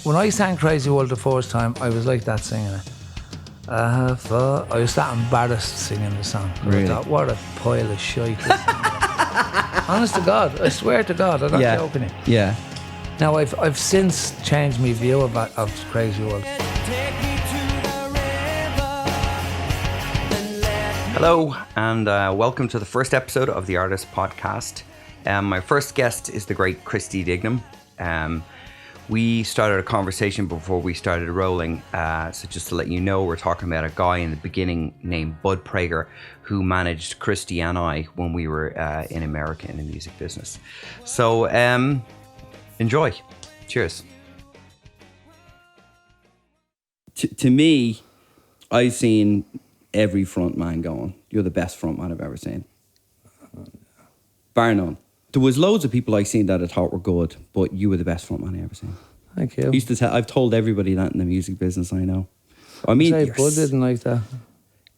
When I sang Crazy World the first time, I was like that singing it. I was that embarrassed singing the song. Really? I thought, what a pile of shite this song is. Honest to God, I swear to God, I'm not joking it. Yeah. Now, I've since changed my view of Crazy World. Hello, and welcome to the first episode of the Artist Podcast. My first guest is the great Christy Dignam. We started a conversation before we started rolling, so just to let you know, we're talking about a guy in the beginning named Bud Prager who managed Christy and I when we were in America in the music business. So enjoy. Cheers. To me, I've seen every front man going, you're the best front man I've ever seen. Bar none. There was loads of people I seen that I thought were good, but you were the best front man I ever seen. Thank you. I've told everybody that in the music business, I know. I mean, Bud didn't like that.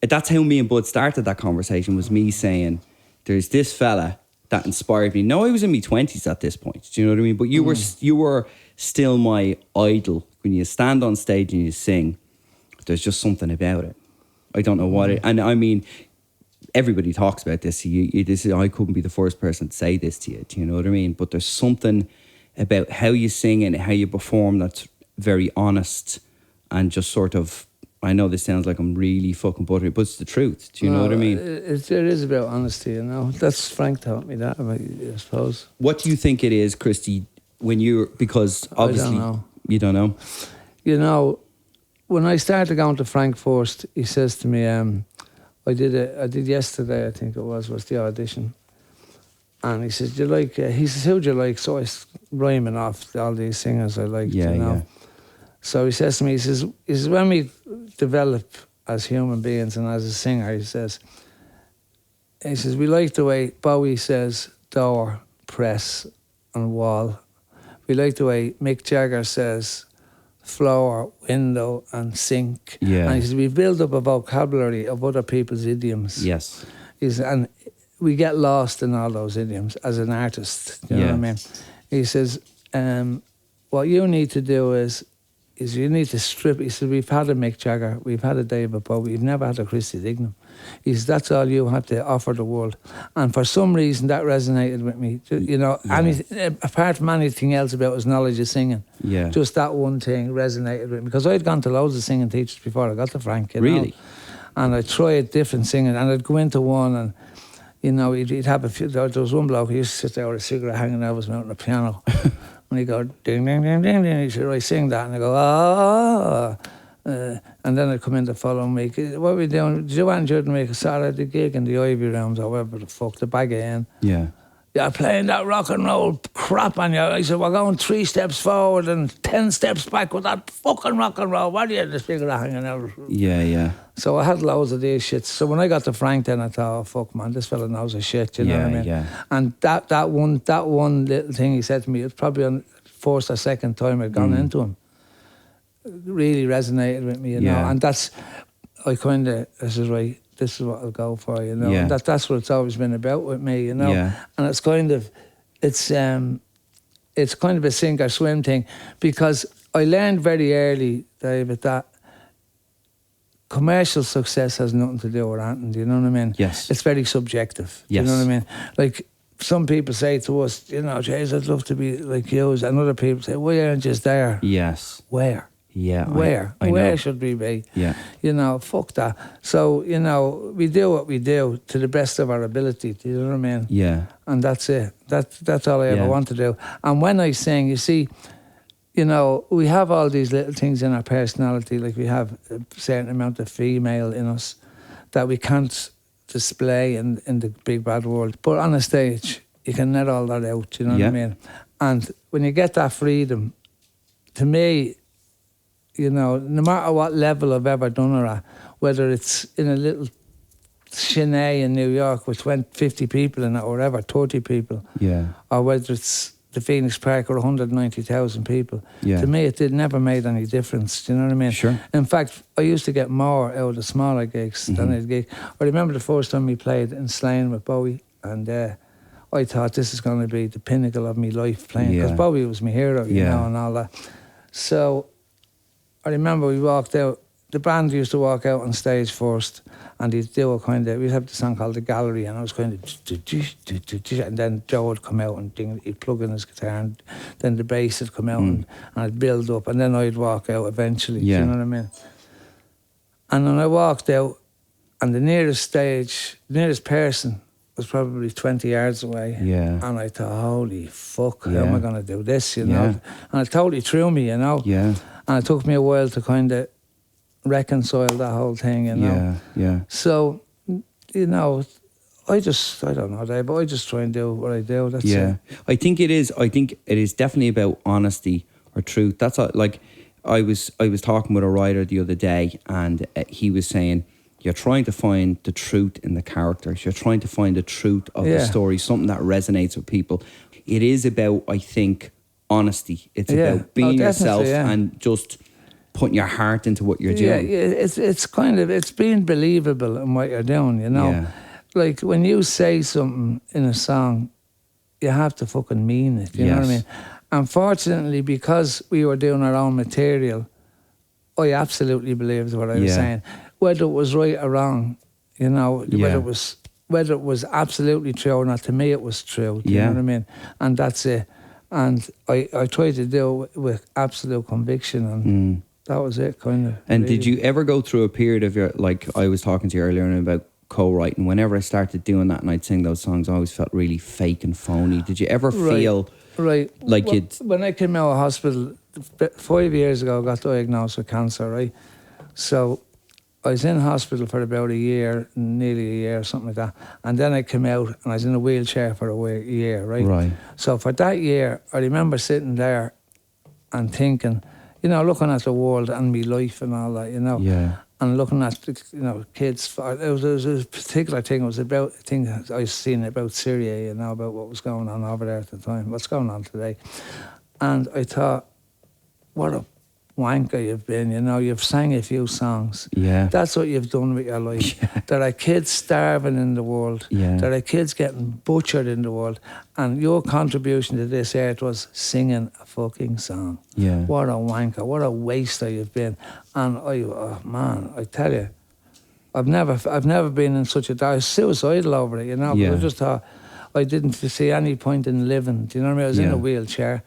That's how me and Bud started that conversation, was me saying, there's this fella that inspired me. No, I was in my 20s at this point, do you know what I mean? But you were still my idol. When you stand on stage and you sing, there's just something about it. I don't know what it, and I mean, everybody talks about this. I couldn't be the first person to say this to you. Do you know what I mean? But there's something about how you sing and how you perform that's very honest and just sort of. I know this sounds like I'm really fucking buttery, but it's the truth. Do you know what I mean? It is about honesty, you know. That's Frank taught me that, I suppose. What do you think it is, Christy? Because obviously you don't know. You know, when I started going to Frank first, he says to me, I did yesterday, I think it was the audition. And he says, who'd you like? So I was rhyming off all these singers I liked, you know. Yeah. So he says to me, he says, when we develop as human beings and as a singer, he says, we like the way Bowie says door, press and wall. We like the way Mick Jagger says floor, window and sink. Yeah. And he says, we build up a vocabulary of other people's idioms. Yes. And we get lost in all those idioms as an artist. You know what I mean? He says, what you need to do is you need to strip. He said, we've had a Mick Jagger, we've had a David Bowie, we've never had a Christy Dignam. He says, that's all you have to offer the world. And for some reason that resonated with me. You know, apart from anything else about his knowledge of singing, just that one thing resonated with me. Because I'd gone to loads of singing teachers before I got to Frank, you know? Really? And I'd tried different singing, and I'd go into one and, you know, he'd have a few. There was one bloke who used to sit there with a cigarette hanging out of his mouth on the piano. And he'd go, ding, ding, ding, ding, ding. He said, right, sing that. And I go, and then I'd come in the following week. What are we doing? Did you want to make a Saturday gig in the Ivy Rooms or whatever the fuck, the Bag Inn? Yeah. You're playing that rock and roll crap on you. I said, we're going 3 steps forward and 10 steps back with that fucking rock and roll. What are you, the cigarette hanging out? Yeah. So I had loads of these shits. So when I got to Frank then I thought, oh fuck man, this fella knows his shit, you know what I mean? Yeah. And that one little thing he said to me, it's probably on first or second time I'd gone into him. It really resonated with me, you know. And that's, I kind of, this is right, this is what I'll go for, you know. And that's what it's always been about with me, you know. And it's kind of, it's kind of a sink or swim thing, because I learned very early, David, that commercial success has nothing to do with anything, do you know what I mean? Yes. It's very subjective, do you know what I mean? Like, some people say to us, you know, Jays, I'd love to be like you, and other people say, why aren't you there? Yes. Where? Yeah. Where? Where should we be? Yeah. You know, fuck that. So, you know, we do what we do to the best of our ability, do you know what I mean? Yeah. And that's it. That's all I ever want to do. And when I sing, you see, you know, we have all these little things in our personality, like we have a certain amount of female in us that we can't display in the big bad world. But on a stage, you can let all that out, you know what I mean? And when you get that freedom, to me, you know, no matter what level I've ever done it at, whether it's in a little chalet in New York with 50 people in it or whatever, 30 people, or whether it's the Phoenix Park or 190,000 people, to me it never made any difference, do you know what I mean? Sure. In fact, I used to get more out of the smaller gigs than a gig. I remember the first time we played in Slane with Bowie, and I thought this is going to be the pinnacle of my life playing, because Bowie was my hero, you know, and all that. So I remember we walked out. The band used to walk out on stage first, and they'd do a kind of, we'd have the song called The Gallery, and I was kind of, and then Joe would come out and he'd plug in his guitar, and then the bass would come out and it'd build up, and then I'd walk out eventually, do you know what I mean? And when I walked out, and the nearest person was probably 20 yards away. Yeah. And I thought, holy fuck, how am I going to do this, you know? And it totally threw me, you know? Yeah. And it took me a while to kind of reconcile that whole thing, you know? Yeah. So, you know, I don't know, Dave, but I just try and do what I do. That's it. I think it is definitely about honesty or truth. That's like, I was talking with a writer the other day, and he was saying, you're trying to find the truth in the characters. You're trying to find the truth of the story, something that resonates with people. It is about, I think, honesty. It's about being yourself and just putting your heart into what you're doing. Yeah, it's kind of, it's being believable in what you're doing, you know? Yeah. Like, when you say something in a song, you have to fucking mean it, you know what I mean? Unfortunately, because we were doing our own material, I absolutely believed what I was saying. Whether it was right or wrong, you know, whether it was absolutely true or not, to me it was true, do you know what I mean? And that's it. And I tried to do it with absolute conviction, and that was it, kind of. And really. Did you ever go through a period of your, like I was talking to you earlier about co-writing, whenever I started doing that and I'd sing those songs, I always felt really fake and phony. Did you ever feel like you'd... When I came out of hospital 5 years ago, I got diagnosed with cancer, right? So I was in hospital for about a year, nearly a year, something like that. And then I came out and I was in a wheelchair for a year, right? Right. So for that year, I remember sitting there and thinking, you know, looking at the world and me life and all that, you know. Yeah. And looking at, you know, kids. It was a particular thing. It was about a thing I was seeing about Syria, you know, about what was going on over there at the time, what's going on today. And I thought, what a wanker you've been, you know, you've sang a few songs. Yeah. That's what you've done with your life. Yeah. There are kids starving in the world. Yeah. There are kids getting butchered in the world. And your contribution to this earth was singing a fucking song. Yeah. What a wanker, what a waster you've been. And I tell you, I've never been in such a... I was suicidal over it, you know, but I just thought I didn't see any point in living. Do you know what I mean? I was in a wheelchair.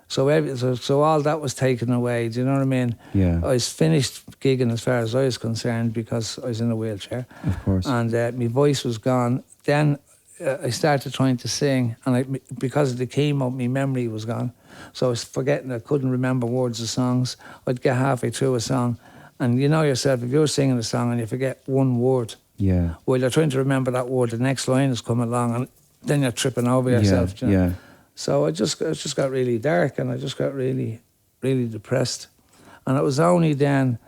So all that was taken away, do you know what I mean? Yeah. I was finished gigging as far as I was concerned because I was in a wheelchair. Of course. And my voice was gone. Then I started trying to sing, and because of the chemo, my memory was gone. So I was forgetting, I couldn't remember words of songs. I'd get halfway through a song, and you know yourself, if you're singing a song and you forget one word, while you're trying to remember that word, the next line is coming along, and then you're tripping over yourself. You know? So it just got really dark, and I just got really, really depressed. And it was only then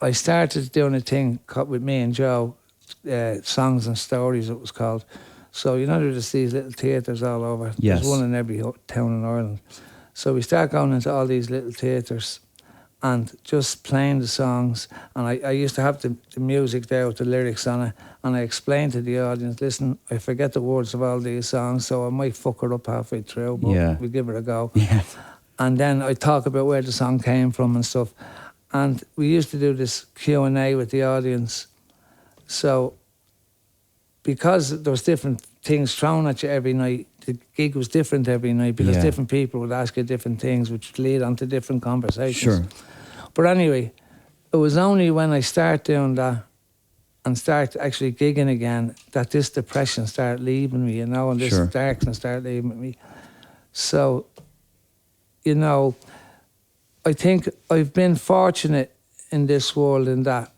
I started doing a thing with me and Joe, Songs and Stories it was called. So you know there's these little theatres all over. Yes. There's one in every town in Ireland. So we start going into all these little theatres and just playing the songs. And I used to have the music there with the lyrics on it. And I explained to the audience, listen, I forget the words of all these songs, so I might fuck her up halfway through, but we give it a go. Yeah. And then I talk about where the song came from and stuff. And we used to do this Q&A with the audience. So because there was different things thrown at you every night, the gig was different every night because different people would ask you different things, which would lead on to different conversations. Sure. But anyway, it was only when I started doing that and start actually gigging again that this depression started leaving me, you know, and this darkness started leaving me. So, you know, I think I've been fortunate in this world in that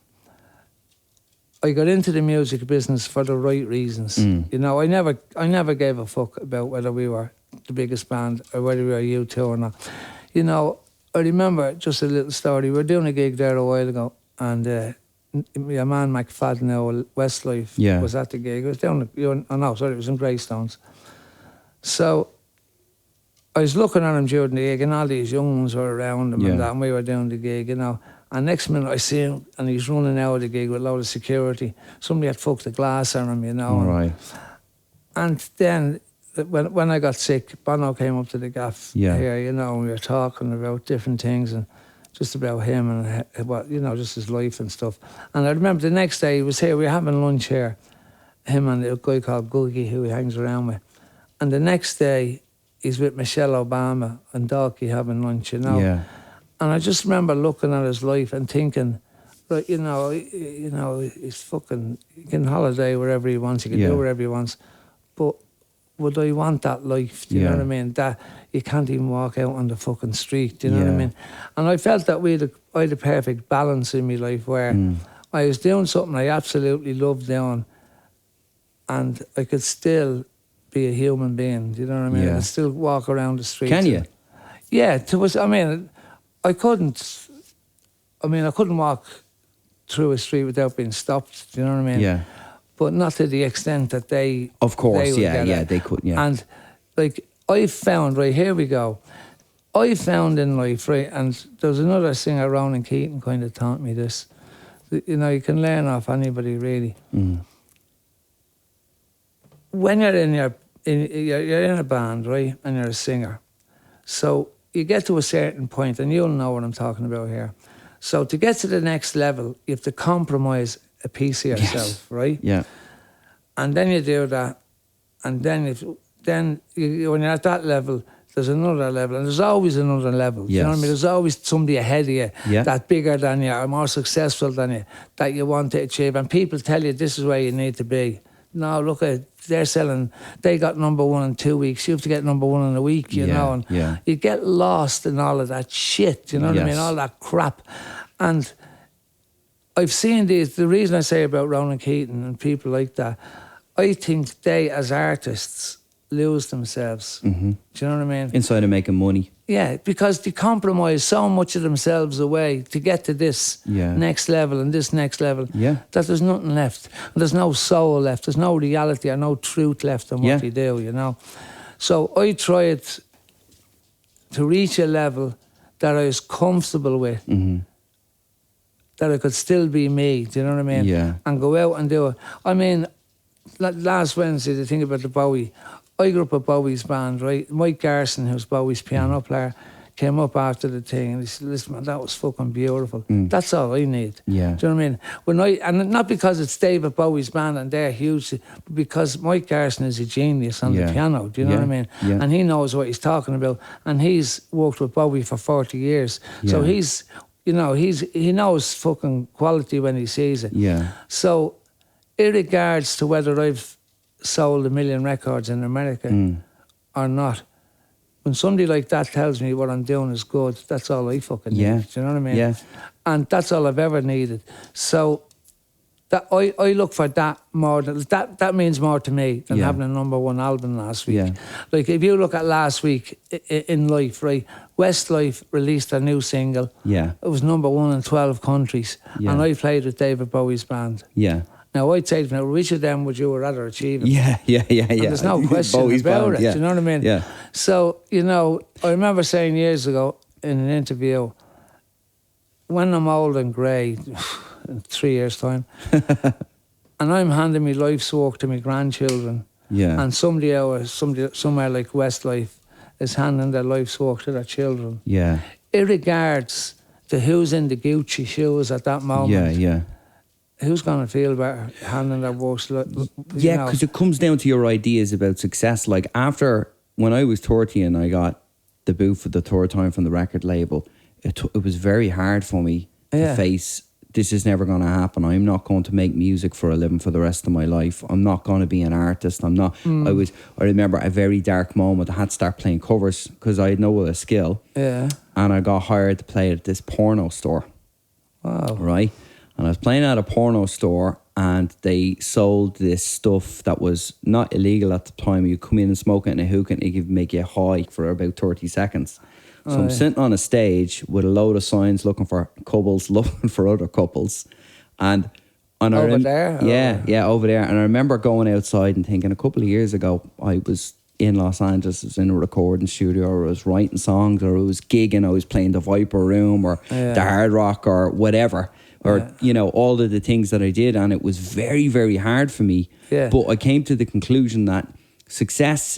I got into the music business for the right reasons. You know, I never gave a fuck about whether we were the biggest band or whether we were U2 or not. You know, I remember just a little story. We were doing a gig there a while ago, and my man McFadden now, Westlife, was at the gig. It was down, it was in Greystones. So I was looking at him during the gig, and all these young ones were around him and that, and we were doing the gig, you know. And next minute I see him, and he's running out of the gig with a load of security. Somebody had fucked the glass on him, you know. Right. And then when I got sick, Bono came up to the gaff here, you know, and we were talking about different things and just about him and what, you know, just his life and stuff. And I remember the next day he was here, we were having lunch here, him and a guy called Googie who he hangs around with. And the next day he's with Michelle Obama and Dalkey having lunch, you know. Yeah. And I just remember looking at his life and thinking, right, you know, he's fucking, he can holiday wherever he wants, he can do whatever he wants. But would I want that life? Do you know what I mean? That you can't even walk out on the fucking street, do you know what I mean? And I felt that I had a perfect balance in my life where I was doing something I absolutely loved doing and I could still be a human being, do you know what I mean? I could still walk around the street. Can you? Yeah, I couldn't walk through a street without being stopped, do you know what I mean? Yeah. But not to the extent that they... Of course, they could, yeah. And, like, I found, right, here we go. I found in life, right, and there's another singer, Ronan Keating, kind of taught me this. You know, you can learn off anybody, really. When you're you're in a band, right, and you're a singer, so you get to a certain point, and you'll know what I'm talking about here. So to get to the next level, you have to compromise a piece of yourself, right? Yeah. And then you do that, and then when you're at that level, there's another level, and there's always another level. Yes. You know what I mean? There's always somebody ahead of you that's bigger than you or more successful than you that you want to achieve. And people tell you this is where you need to be. No, look at they got number 1 in 2 weeks. You have to get number 1 in a week, you know. And you get lost in all of that shit, you know what I mean? All that crap. And I've seen these, the reason I say about Ronan Keating and people like that, I think they, as artists, lose themselves. Do you know what I mean? Inside of making money. Yeah, because they compromise so much of themselves away to get to this next level and this next level that there's nothing left. There's no soul left. There's no reality or no truth left in what they do, you know. So I tried to reach a level that I was comfortable with, that I could still be me, do you know what I mean? Yeah. And go out and do it. I mean, last Wednesday, the thing about the Bowie, I grew up at Bowie's band, right? Mike Garson, who's Bowie's piano player, came up after the thing and he said, listen, man, that was fucking beautiful. That's all I need. Yeah. Do you know what I mean? And not because it's David Bowie's band and they're huge, but because Mike Garson is a genius on the piano, do you know what I mean? Yeah. And he knows what he's talking about. And he's worked with Bowie for 40 years. So he's, you know, he knows fucking quality when he sees it. Yeah. So, in regards to whether I've sold 1 million records in America or not, when somebody like that tells me what I'm doing is good, that's all I fucking need. Do you know what I mean? Yeah. And that's all I've ever needed. So that I look for that more. That means more to me than having a number 1 album last week. Yeah. Like if you look at last week in life, right? Westlife released a new single. Yeah. It was number 1 in 12 countries. Yeah. And I played with David Bowie's band. Yeah. Now, I'd say, which of them would you rather achieve? Yeah. And there's no question Bowie's about band, it, do you know what I mean? Yeah. So, you know, I remember saying years ago in an interview, when I'm old and grey, in 3 years' time, and I'm handing my life's work to my grandchildren, and somebody somewhere like Westlife is handing their life's work to their children. Yeah. Irregards to who's in the Gucci shoes at that moment. Who's going to feel better handing their works? Yeah, because it comes down to your ideas about success. Like when I was 30 and I got the boot for the third time from the record label, it was very hard for me to face, this is never going to happen. I'm not going to make music for a living for the rest of my life. I'm not going to be an artist. I'm not. I remember a very dark moment. I had to start playing covers because I had no other skill. Yeah. And I got hired to play at this porno store. Wow. Right? And I was playing at a porno store and they sold this stuff that was not illegal at the time. You come in and smoke it in a hookah and it could make you high for about 30 seconds. So I'm sitting on a stage with a load of signs looking for couples, looking for other couples. And over there? Yeah, over there. And I remember going outside and thinking a couple of years ago, I was in Los Angeles, I was in a recording studio, or I was writing songs, or I was gigging, I was playing the Viper Room or the Hard Rock or whatever. Or, you know, all of the things that I did. And it was very, very hard for me. Yeah. But I came to the conclusion that success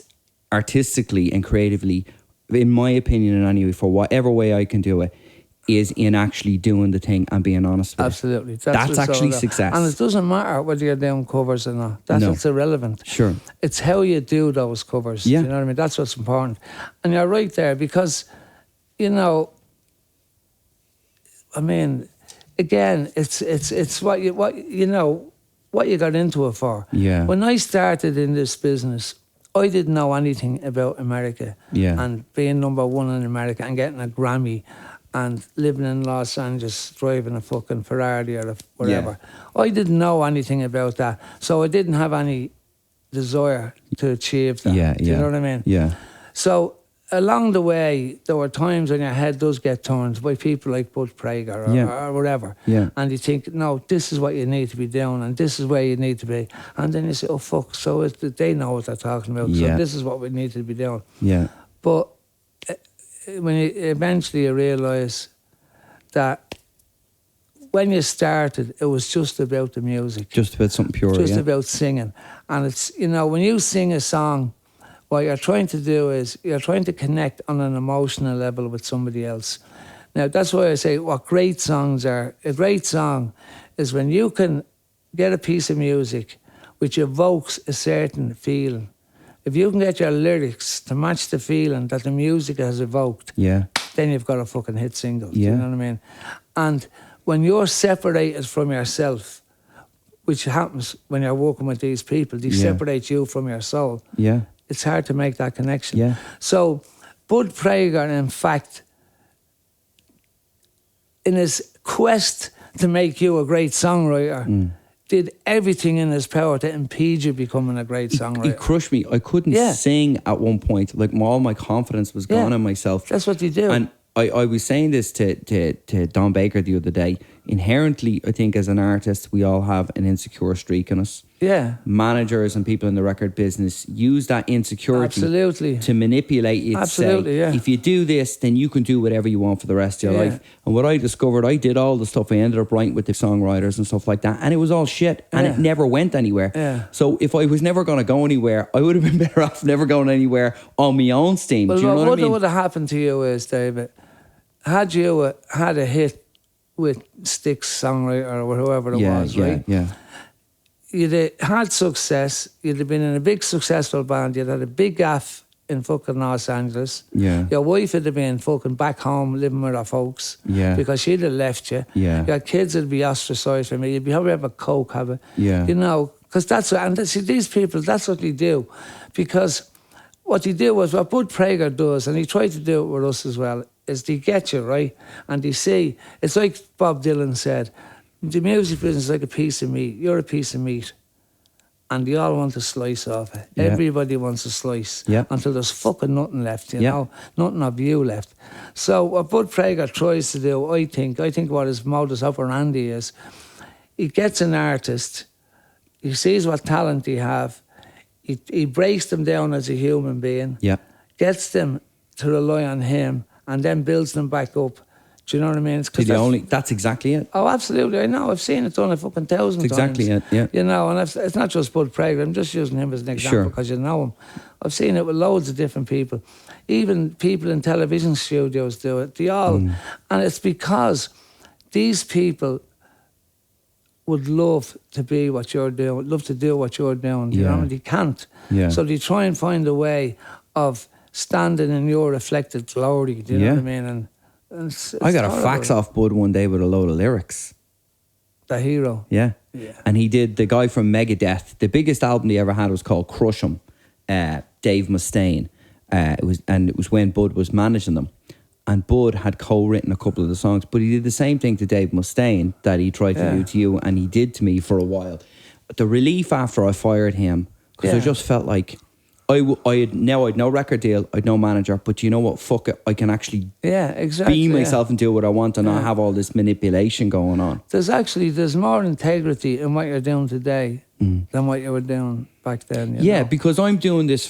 artistically and creatively, in my opinion, and anyway, for whatever way I can do it, is in actually doing the thing and being honest with Absolutely. it. That's actually success. And it doesn't matter whether you're doing covers or not. That's what's irrelevant. Sure. It's how you do those covers. Yeah. You know what I mean? That's what's important. And you're right there because, you know, I mean, again, it's what you got into it for. Yeah. When I started in this business, I didn't know anything about America. Yeah. And being number one in America and getting a Grammy and living in Los Angeles, driving a fucking Ferrari or whatever. Yeah. I didn't know anything about that. So I didn't have any desire to achieve that. Yeah, Do you know what I mean? Yeah. So along the way, there were times when your head does get turned by people like Bud Prager or whatever. Yeah. And you think, no, this is what you need to be doing and this is where you need to be. And then you say, oh, fuck, so they know what they're talking about. Yeah. So this is what we need to be doing. Yeah. But when you eventually realise that when you started, it was just about the music. Just about something pure, Just about singing. And it's, you know, when you sing a song, what you're trying to do is you're trying to connect on an emotional level with somebody else. Now, that's why I say what great songs are. A great song is when you can get a piece of music which evokes a certain feeling. If you can get your lyrics to match the feeling that the music has evoked, then you've got a fucking hit single. Do you know what I mean? And when you're separated from yourself, which happens when you're working with these people, they separate you from your soul. Yeah. It's hard to make that connection. Yeah. So Bud Prager, in fact, in his quest to make you a great songwriter, did everything in his power to impede you becoming a great songwriter. He crushed me. I couldn't sing at one point. Like all my confidence was gone in myself. That's what you do. And I was saying this to Don Baker the other day. Inherently, I think as an artist, we all have an insecure streak in us. Yeah. Managers and people in the record business use that insecurity to manipulate you. Absolutely, to say, if you do this, then you can do whatever you want for the rest of your life. And what I discovered, I did all the stuff I ended up writing with the songwriters and stuff like that, and it was all shit, and it never went anywhere. Yeah. So if I was never going to go anywhere, I would have been better off never going anywhere on my own steam. Well, do you know what I mean? What would have happened to you is, David, had you had a hit with Styx songwriter or whoever it was, right? Yeah. You'd have had success, you'd have been in a big successful band, you'd had a big gaff in fucking Los Angeles. Yeah. Your wife would have been fucking back home living with her folks. Yeah. Because she'd have left you. Yeah. Your kids would be ostracised from you. You'd be probably have a coke habit. Yeah. You know, because that's what, and see, these people, that's what they do. Because what they do was what Bud Prager does, and he tried to do it with us as well, is they get you, right? And they see, it's like Bob Dylan said, the music business is like a piece of meat. You're a piece of meat. And they all want a slice of it. Yeah. Everybody wants a slice. Yeah. Until there's fucking nothing left, you know? Nothing of you left. So what Bud Prager tries to do, I think what his modus operandi is, he gets an artist, he sees what talent they have, he breaks them down as a human being, gets them to rely on him, and then builds them back up. Do you know what I mean? That's exactly it. Oh, absolutely. I know. I've seen it done a fucking 1,000 times. Exactly it, yeah. You know, and it's not just Bud Prager. I'm just using him as an example because you know him. I've seen it with loads of different people. Even people in television studios do it. They all... And it's because these people would love to be what you're doing, would love to do what you're doing. You know, and they can't. Yeah. So they try and find a way of standing in your reflected glory. Do you know what I mean? And it's I got horrible. a fax off Bud one day with a load of lyrics. The hero. Yeah. And he did the guy from Megadeth. The biggest album he ever had was called Crush 'Em, Dave Mustaine. It was when Bud was managing them. And Bud had co-written a couple of the songs, but he did the same thing to Dave Mustaine that he tried to do to you, and he did to me for a while. The relief after I fired him, because I just felt like I'd no record deal, I'd no manager, but you know what, fuck it, I can actually be myself and do what I want and not have all this manipulation going on. There's more integrity in what you're doing today than what you were doing back then. You know? Because I'm doing this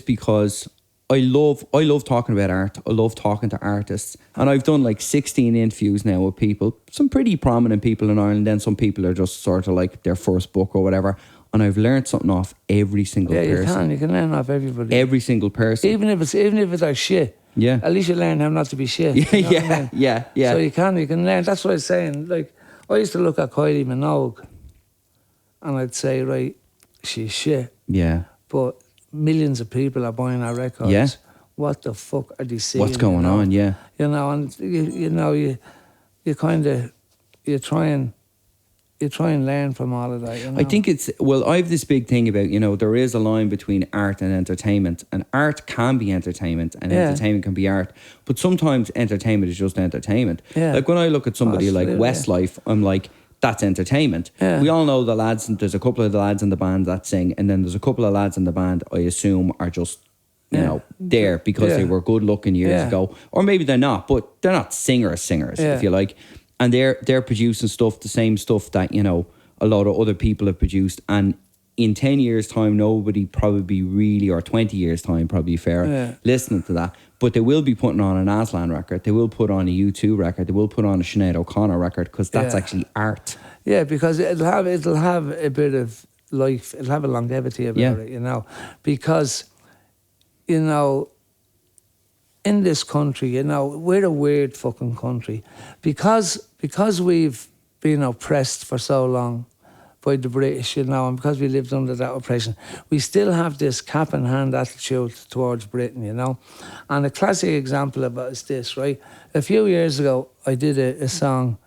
because I love talking about art. I love talking to artists. And I've done like 16 interviews now with people, some pretty prominent people in Ireland, then some people are just sort of like their first book or whatever. and I've learned something off every single person. You can learn off everybody. Every single person. Even if it's like shit. Yeah. At least you learn how not to be shit. Yeah, you know what I mean? yeah. So you can learn. That's what I was saying. Like, I used to look at Kylie Minogue and I'd say, right, she's shit. Yeah. But millions of people are buying our records. Yeah. What the fuck are they seeing? What's going on? Yeah. You know, and you try and learn from all of that. You know? I think I have this big thing about, there is a line between art and entertainment, and art can be entertainment and entertainment can be art, but sometimes entertainment is just entertainment. Yeah. Like when I look at somebody like Westlife, I'm like, that's entertainment. Yeah. We all know the lads, and there's a couple of the lads in the band that sing, and then there's a couple of lads in the band I assume are just there because they were good looking years ago, or maybe they're not, but they're not singers if you like. And they're producing stuff, the same stuff that, a lot of other people have produced. And in 10 years' time, nobody probably really, or 20 years' time, probably listening to that. But they will be putting on an Aslan record. They will put on a U2 record. They will put on a Sinead O'Connor record, because that's actually art. Yeah, because it'll have a bit of life. It'll have a longevity about it, Because, in this country, we're a weird fucking country. Because we've been oppressed for so long by the British, and because we lived under that oppression, we still have this cap in hand attitude towards Britain, And a classic example of it is this, right? A few years ago, I did a song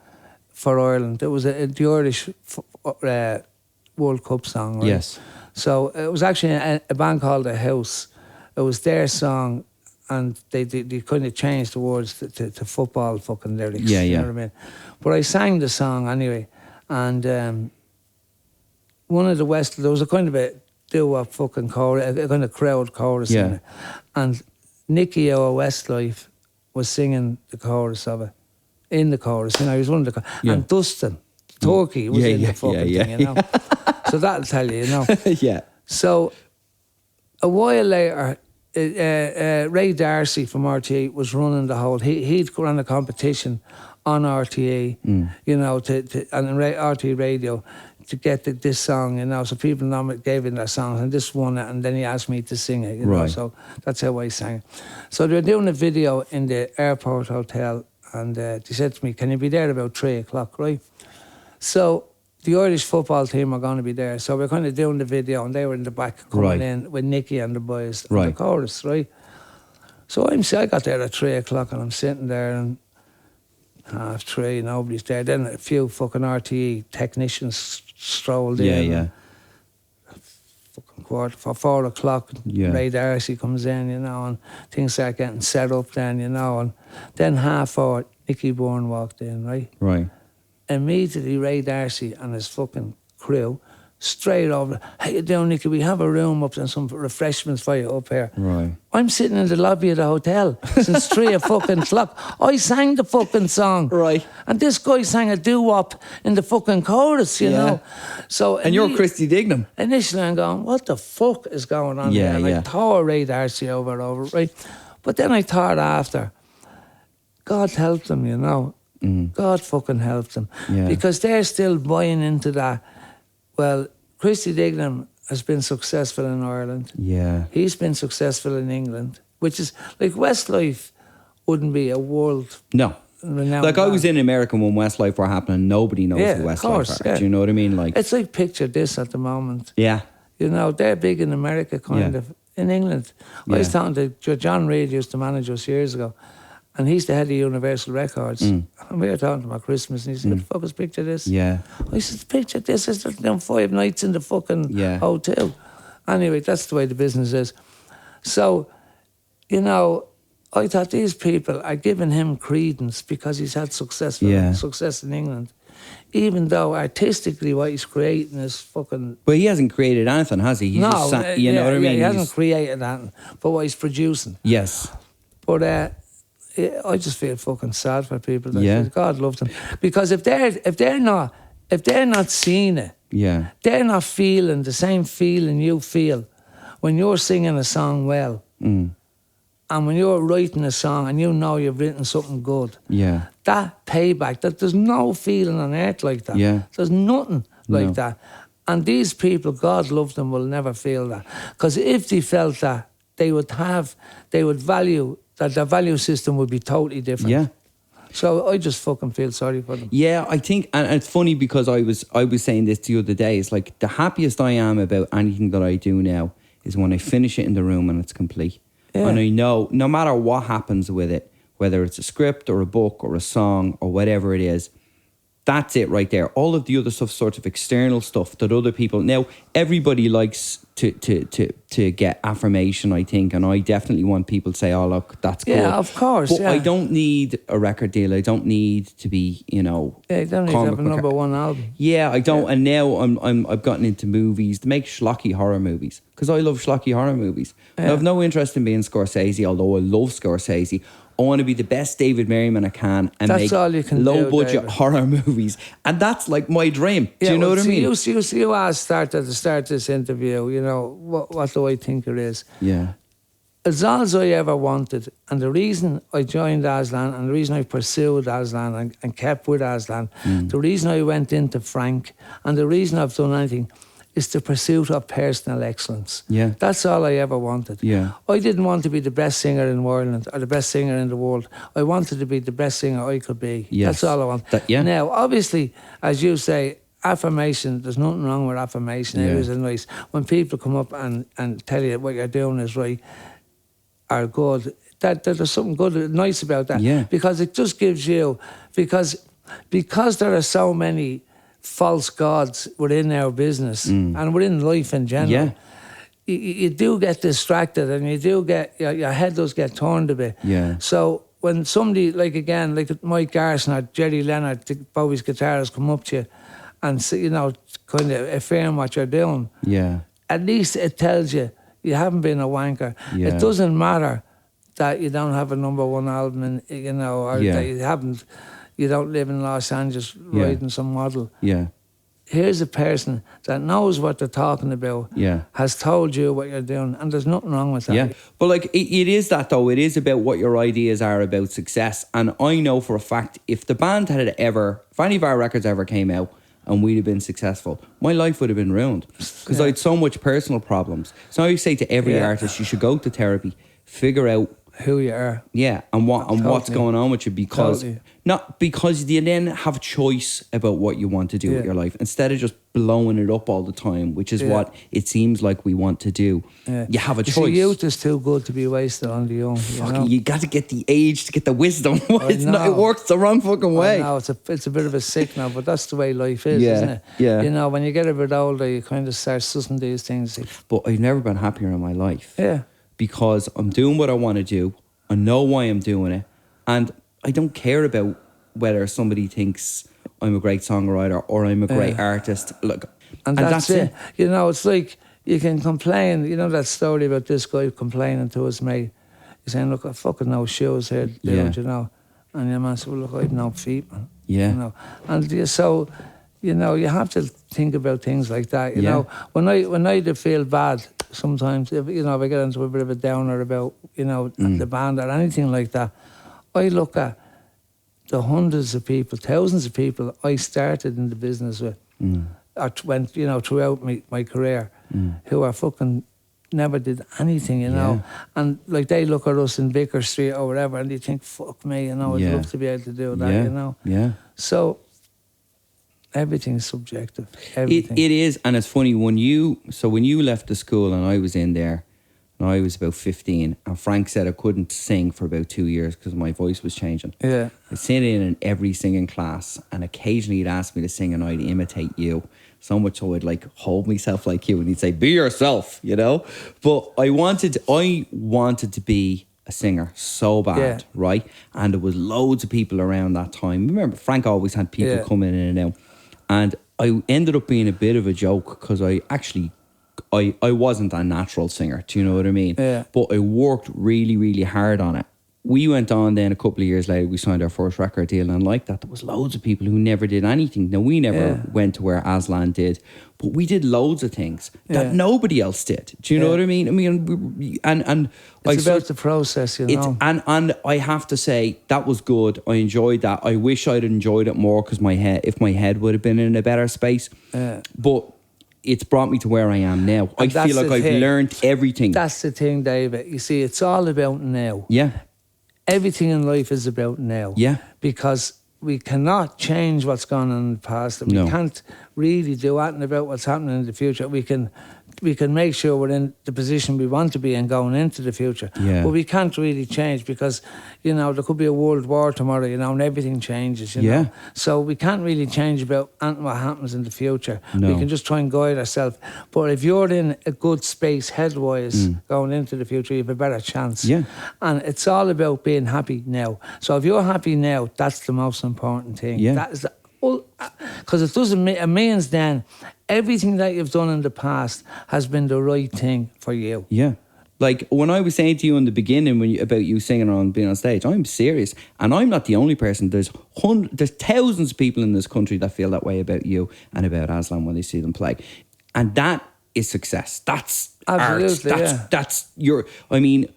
for Ireland. It was the Irish World Cup song, right? Yes. So it was actually a band called The House. It was their song, and they kind of changed the words to football fucking lyrics. Yeah. You know what I mean? But I sang the song anyway, and one of the there was a kind of a doo-wop fucking chorus, a kind of crowd chorus in it. And Nicky O Westlife was singing the chorus of it, in the chorus, he was one of the and Dustin, Turkey, was in the fucking thing, So that'll tell you, Yeah. So a while later, Ray Darcy from RTE was running the whole. He'd run a competition on RTE, and RTE Radio to get this song, so people gave in their songs, and this won it, and then he asked me to sing it, right. So that's how I sang it. So they were doing a video in the airport hotel, and they said to me, "Can you be there about 3:00, right?" So the Irish football team are going to be there. So we're kind of doing the video, and they were in the back coming in with Nicky and the boys and the chorus, right? So I got there at 3:00, and I'm sitting there, and 3:30, nobody's there. Then a few fucking RTE technicians strolled in. Yeah. Fucking 4:00, Ray Darcy comes in, and things start getting set up then, and then 4:30, Nicky Bourne walked in, right? Right. Immediately Ray Darcy and his fucking crew straight over, "How you doing, Nicky? We have a room up and some refreshments for you up here." Right. I'm sitting in the lobby of the hotel since 3:00. I sang the fucking song. Right. And this guy sang a doo-wop in the fucking chorus, you know. So and you're Christy Dignam. Initially I'm going, what the fuck is going on here? And I tore Ray Darcy over, right? But then I thought after, God help them, God fucking help them. Yeah. Because they're still buying into that. Well, Christy Dignam has been successful in Ireland. Yeah. He's been successful in England, which is, like, Westlife wouldn't be a world... No. Like, I was in America when Westlife were happening. Nobody knows who Westlife are. Do you know what I mean? Like, it's like picture this at the moment. Yeah. They're big in America, kind of. In England. I was talking to John Reid, used to manage us years ago, and he's the head of Universal Records. And we were talking about Christmas, and he said, "Fuck us, picture this." Yeah. I said, "Picture this, it's 5 nights in the fucking hotel." Anyway, that's the way the business is. So, I thought these people are giving him credence because he's had success in England. Even though artistically what he's creating is fucking... But he hasn't created anything, has he? He's know what I mean? He hasn't created anything, but what he's producing. Yes. But I just feel fucking sad for people. God love them. Because if they're not seeing it, they're not feeling the same feeling you feel when you're singing a song well. And when you're writing a song and you've written something good, that payback, that there's no feeling on earth like that. There's nothing like that. And these people, God love them, will never feel that. Because if they felt that, they would value, that their value system would be totally different. Yeah. So I just fucking feel sorry for them. Yeah, I think, and it's funny because I was saying this the other day, it's like the happiest I am about anything that I do now is when I finish it in the room and it's complete. Yeah. And I know, no matter what happens with it, whether it's a script or a book or a song or whatever it is, that's it right there. All of the other stuff, sort of external stuff that other people... Now, everybody likes to get affirmation, I think, and I definitely want people to say, oh, look, that's good. Yeah, of course, But I don't need a record deal. I don't need to be, Yeah, you don't need to have a number one album. Yeah, I don't. Yeah. And now I've gotten into movies to make schlocky horror movies because I love schlocky horror movies. Yeah. I have no interest in being Scorsese, although I love Scorsese. I want to be the best David Merriman I can and that's make all you can low-budget horror movies. And that's like my dream. Do you know what I mean? You asked at the start of this interview, what do I think it is? Yeah. It's all I ever wanted. And the reason I joined Aslan and the reason I pursued Aslan and kept with Aslan, the reason I went into Frank and the reason I've done anything is the pursuit of personal excellence. Yeah. That's all I ever wanted. Yeah. I didn't want to be the best singer in Ireland or the best singer in the world. I wanted to be the best singer I could be. Yes. That's all I want. Now, obviously, as you say, affirmation, there's nothing wrong with affirmation. It is nice. When people come up and tell you what you're doing is right or good, that there's something good, nice about that. Yeah. Because it just gives you... Because there are so many false gods within our business and within life in general. Yeah. You do get distracted and you do get, your head does get turned a bit. Yeah. So when somebody, like Mike Garson or Jerry Leonard, the Bowie's guitarists, come up to you and, kind of affirm what you're doing, at least it tells you haven't been a wanker. Yeah. It doesn't matter that you don't have a number one album, or that you don't live in Los Angeles riding some model. Yeah. Here's a person that knows what they're talking about, has told you what you're doing, and there's nothing wrong with that. Yeah. But it is that though. It is about what your ideas are about success. And I know for a fact, if the band if any of our records ever came out and we'd have been successful, my life would have been ruined because I had so much personal problems. So I say to every artist, you should go to therapy, figure out who you are. Yeah, and what's going on with you because not because you then have choice about what you want to do with your life instead of just blowing it up all the time, which is what it seems like we want to do. Yeah. You have a choice. Youth is too good to be wasted on the young. You got to get the age to get the wisdom. It works the wrong fucking way. No, it's a bit of a sick now, but that's the way life is, isn't it? Yeah. When you get a bit older, you kind of start sussing these things. But I've never been happier in my life. Yeah. Because I'm doing what I want to do. I know why I'm doing it. And I don't care about whether somebody thinks I'm a great songwriter or I'm a great artist. Look, and that's it. It's like you can complain. That story about this guy complaining to his mate. He's saying, look, I fucking no shoes here, dude, And your man said, well, look, I have no feet, man. Yeah. And so, you have to think about things like that. You know, when I do feel bad, sometimes, if I get into a bit of a downer about, the band or anything like that, I look at the hundreds of people, thousands of people I started in the business with, or went, throughout my career, who are fucking never did anything, and like they look at us in Baker Street or whatever, and they think, fuck me, I'd love to be able to do that, Yeah. So everything's subjective. Everything. It is, and it's funny when you left the school and I was in there, and I was about 15, and Frank said I couldn't sing for about 2 years because my voice was changing. Yeah, I'd sit in every singing class, and occasionally he'd ask me to sing, and I'd imitate you. So much so I'd hold myself like you, and he'd say, "Be yourself," But I wanted to be a singer so bad, right? And there was loads of people around that time. Remember, Frank always had people coming in and out. And I ended up being a bit of a joke because I wasn't a natural singer. Do you know what I mean? Yeah. But I worked really, really hard on it. We went on then a couple of years later, we signed our first record deal, and like that, there was loads of people who never did anything. Now, we never went to where Aslan did, but we did loads of things that nobody else did. Do you know what I mean? And it's about the process, And I have to say, that was good. I enjoyed that. I wish I'd enjoyed it more because if my head would have been in a better space. Yeah. But it's brought me to where I am now. And I feel like I've learned everything. That's the thing, David. You see, it's all about now. Yeah. Everything in life is about now. Yeah. Because we cannot change what's gone on in the past, and we can't really do anything about what's happening in the future. We can make sure we're in the position we want to be in going into the future. Yeah. But we can't really change because, you know, there could be a world war tomorrow, you know, and everything changes, you know. So we can't really change about what happens in the future. No. We can just try and guide ourselves. But if you're in a good space head-wise going into the future, you have a better chance. Yeah. And it's all about being happy now. So if you're happy now, that's the most important thing. Yeah. That is the because it means then everything that you've done in the past has been the right thing for you. Yeah. Like when I was saying to you in the beginning about you singing on being on stage, I'm serious. And I'm not the only person. There's thousands of people in this country that feel that way about you and about Aslan when they see them play. And that is success. That's absolutely art. That's your, I mean,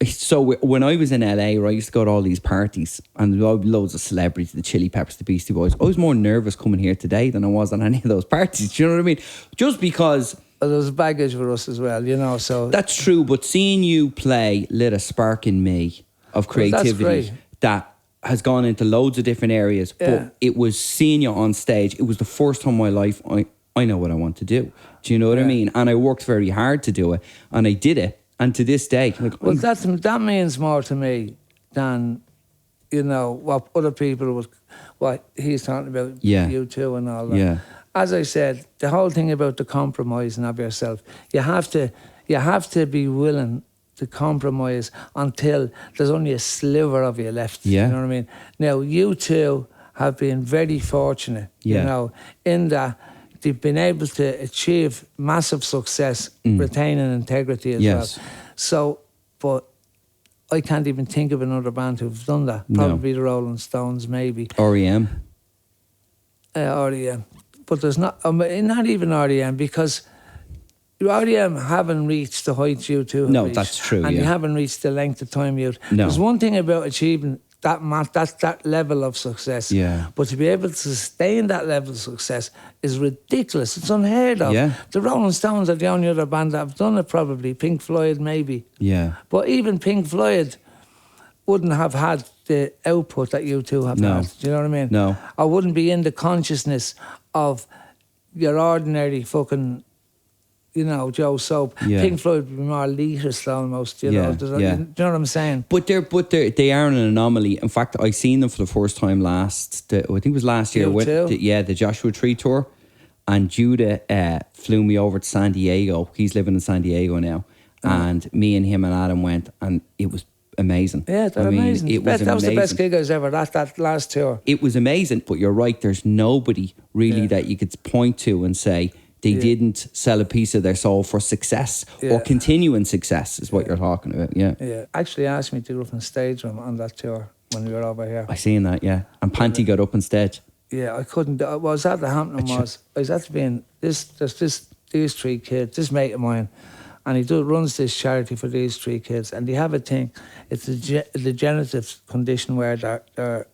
so when I was in LA, I used to go to all these parties and loads of celebrities, the Chili Peppers, the Beastie Boys. I was more nervous coming here today than I was at any of those parties. Do you know what I mean? Just because... Well, there's baggage for us as well, you know, so... That's true, but seeing you play lit a spark in me of creativity that has gone into loads of different areas. But it was seeing you on stage. It was the first time in my life I know what I want to do. Do you know what I mean? And I worked very hard to do it. And I did it. And to this day... Well, that means more to me than, you know, what other people what he's talking about, you too and all that. Yeah. As I said, the whole thing about the compromising of yourself, you have to be willing to compromise until there's only a sliver of you left. Yeah. You know what I mean? Now, you two have been very fortunate, you know, in that they've been able to achieve massive success, retaining integrity as well. So, but I can't even think of another band who've done that. Probably the Rolling Stones, maybe. R.E.M. R.E.M. But there's not even R.E.M. because R.E.M. haven't reached the heights you two have No, reached. that's true, And you haven't reached the length of time you've... No. There's one thing about achieving that level of success. Yeah. But to be able to sustain that level of success is ridiculous. It's unheard of. Yeah. The Rolling Stones are the only other band that have done it, probably. Pink Floyd, maybe. Yeah. But even Pink Floyd wouldn't have had the output that you two have had. Do you know what I mean? No. I wouldn't be in the consciousness of your ordinary fucking, you know, Joe Soap. Yeah. Pink Floyd would be more elitist almost, you know. Do you know what I'm saying? But they are an anomaly. In fact, I seen them for the first time I think it was last year. The Joshua Tree tour. And Judah flew me over to San Diego. He's living in San Diego now. And me and him and Adam went, and it was amazing. Yeah, they're amazing. That was the best gig I was ever at, that last tour. It was amazing. But you're right, there's nobody really that you could point to and say, they didn't sell a piece of their soul for success or continuing success is what you're talking about, Yeah, actually asked me to go up on stage on that tour when we were over here. I seen that, And Panty got up on stage. Yeah, I couldn't. What was that happening was, I was actually being, these three kids, this mate of mine, and he runs this charity for these three kids, and they have a thing, it's a degenerative condition where their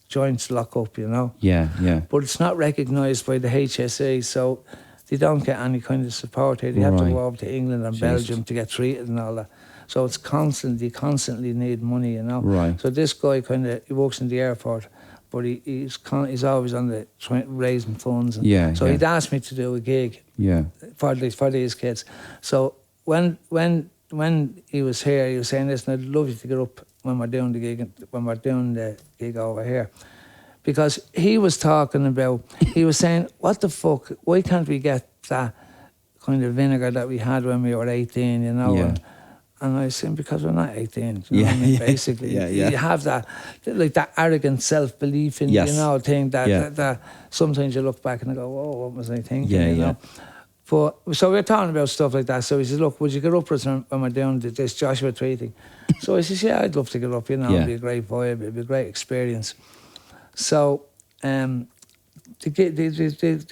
joints lock up, you know? Yeah. But it's not recognised by the HSE, so they don't get any kind of support here. They have to go over to England and Belgium to get treated and all that. So it's constantly need money, you know? Right. So this guy he works in the airport, but he's always on the raising funds. And so he'd asked me to do a gig for these kids. So when he was here, he was saying, listen, I'd love you to get up when we're doing the gig over here. Because he was talking about, he was saying, what the fuck, why can't we get that kind of vinegar that we had when we were 18, you know? Yeah. And I was saying, because we're not 18, you know what I mean? Basically. You have that, like that arrogant self-belief in, you know, thing that sometimes you look back and go, whoa, what was I thinking, you know? But, so we're talking about stuff like that. So he says, look, would you get up with us when we're doing this Joshua Tree thing? So I says, yeah, I'd love to get up, you know, it'd be a great vibe, it'd be a great experience. So the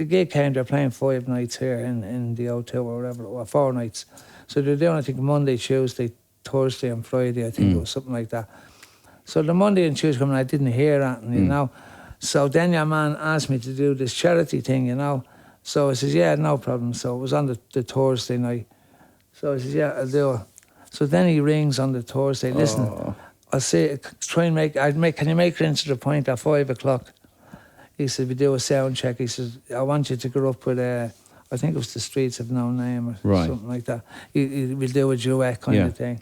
gig came, they're playing 5 nights here in the O2 or whatever, or 4 nights. So they're doing, I think, Monday, Tuesday, Thursday and Friday, I think it was something like that. So the Monday and Tuesday coming, I didn't hear that, you know. So then your man asked me to do this charity thing, you know. So I says, yeah, no problem. So it was on the Thursday night. So I says, yeah, I'll do it. So then he rings on the Thursday. Listen, I'll say, try and can you make it into the point at 5 o'clock? He said, we do a sound check. He says, I want you to go up with I think it was The Streets of No Name or something like that. We'll do a duet kind of thing.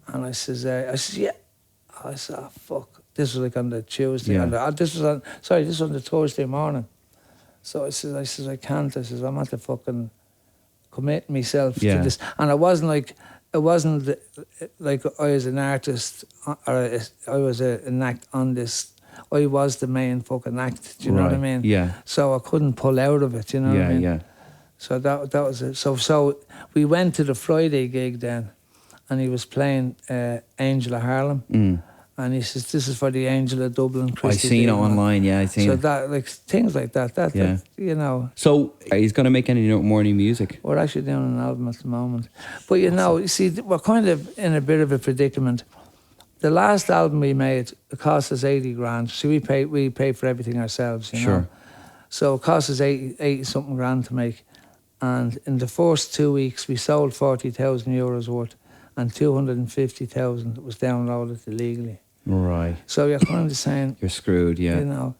And I says, yeah. I said, oh, fuck. This was like on the Tuesday. Yeah. This was on the Thursday morning. So I says, I can't. I says, I'm at the fucking commit myself to this. And it wasn't like I was an artist or I was an act on this. I was the main fucking act. Do you know what I mean? Yeah. So I couldn't pull out of it. Do you know what I mean? Yeah. So that was it. So we went to the Friday gig then, and he was playing Angel of Harlem. And he says, this is for the Angel of Dublin. Christy I seen it online, I seen it. So that, like, things like that, you know. So he's going to make any more new music? We're actually doing an album at the moment. But, you know, you see, we're kind of in a bit of a predicament. The last album we made, it cost us 80 grand. So we pay for everything ourselves, you know. So it cost us 80 something grand to make. And in the first 2 weeks, we sold 40,000 euros worth, and 250,000 was downloaded illegally. Right. So you're kind of saying, you're screwed, you know,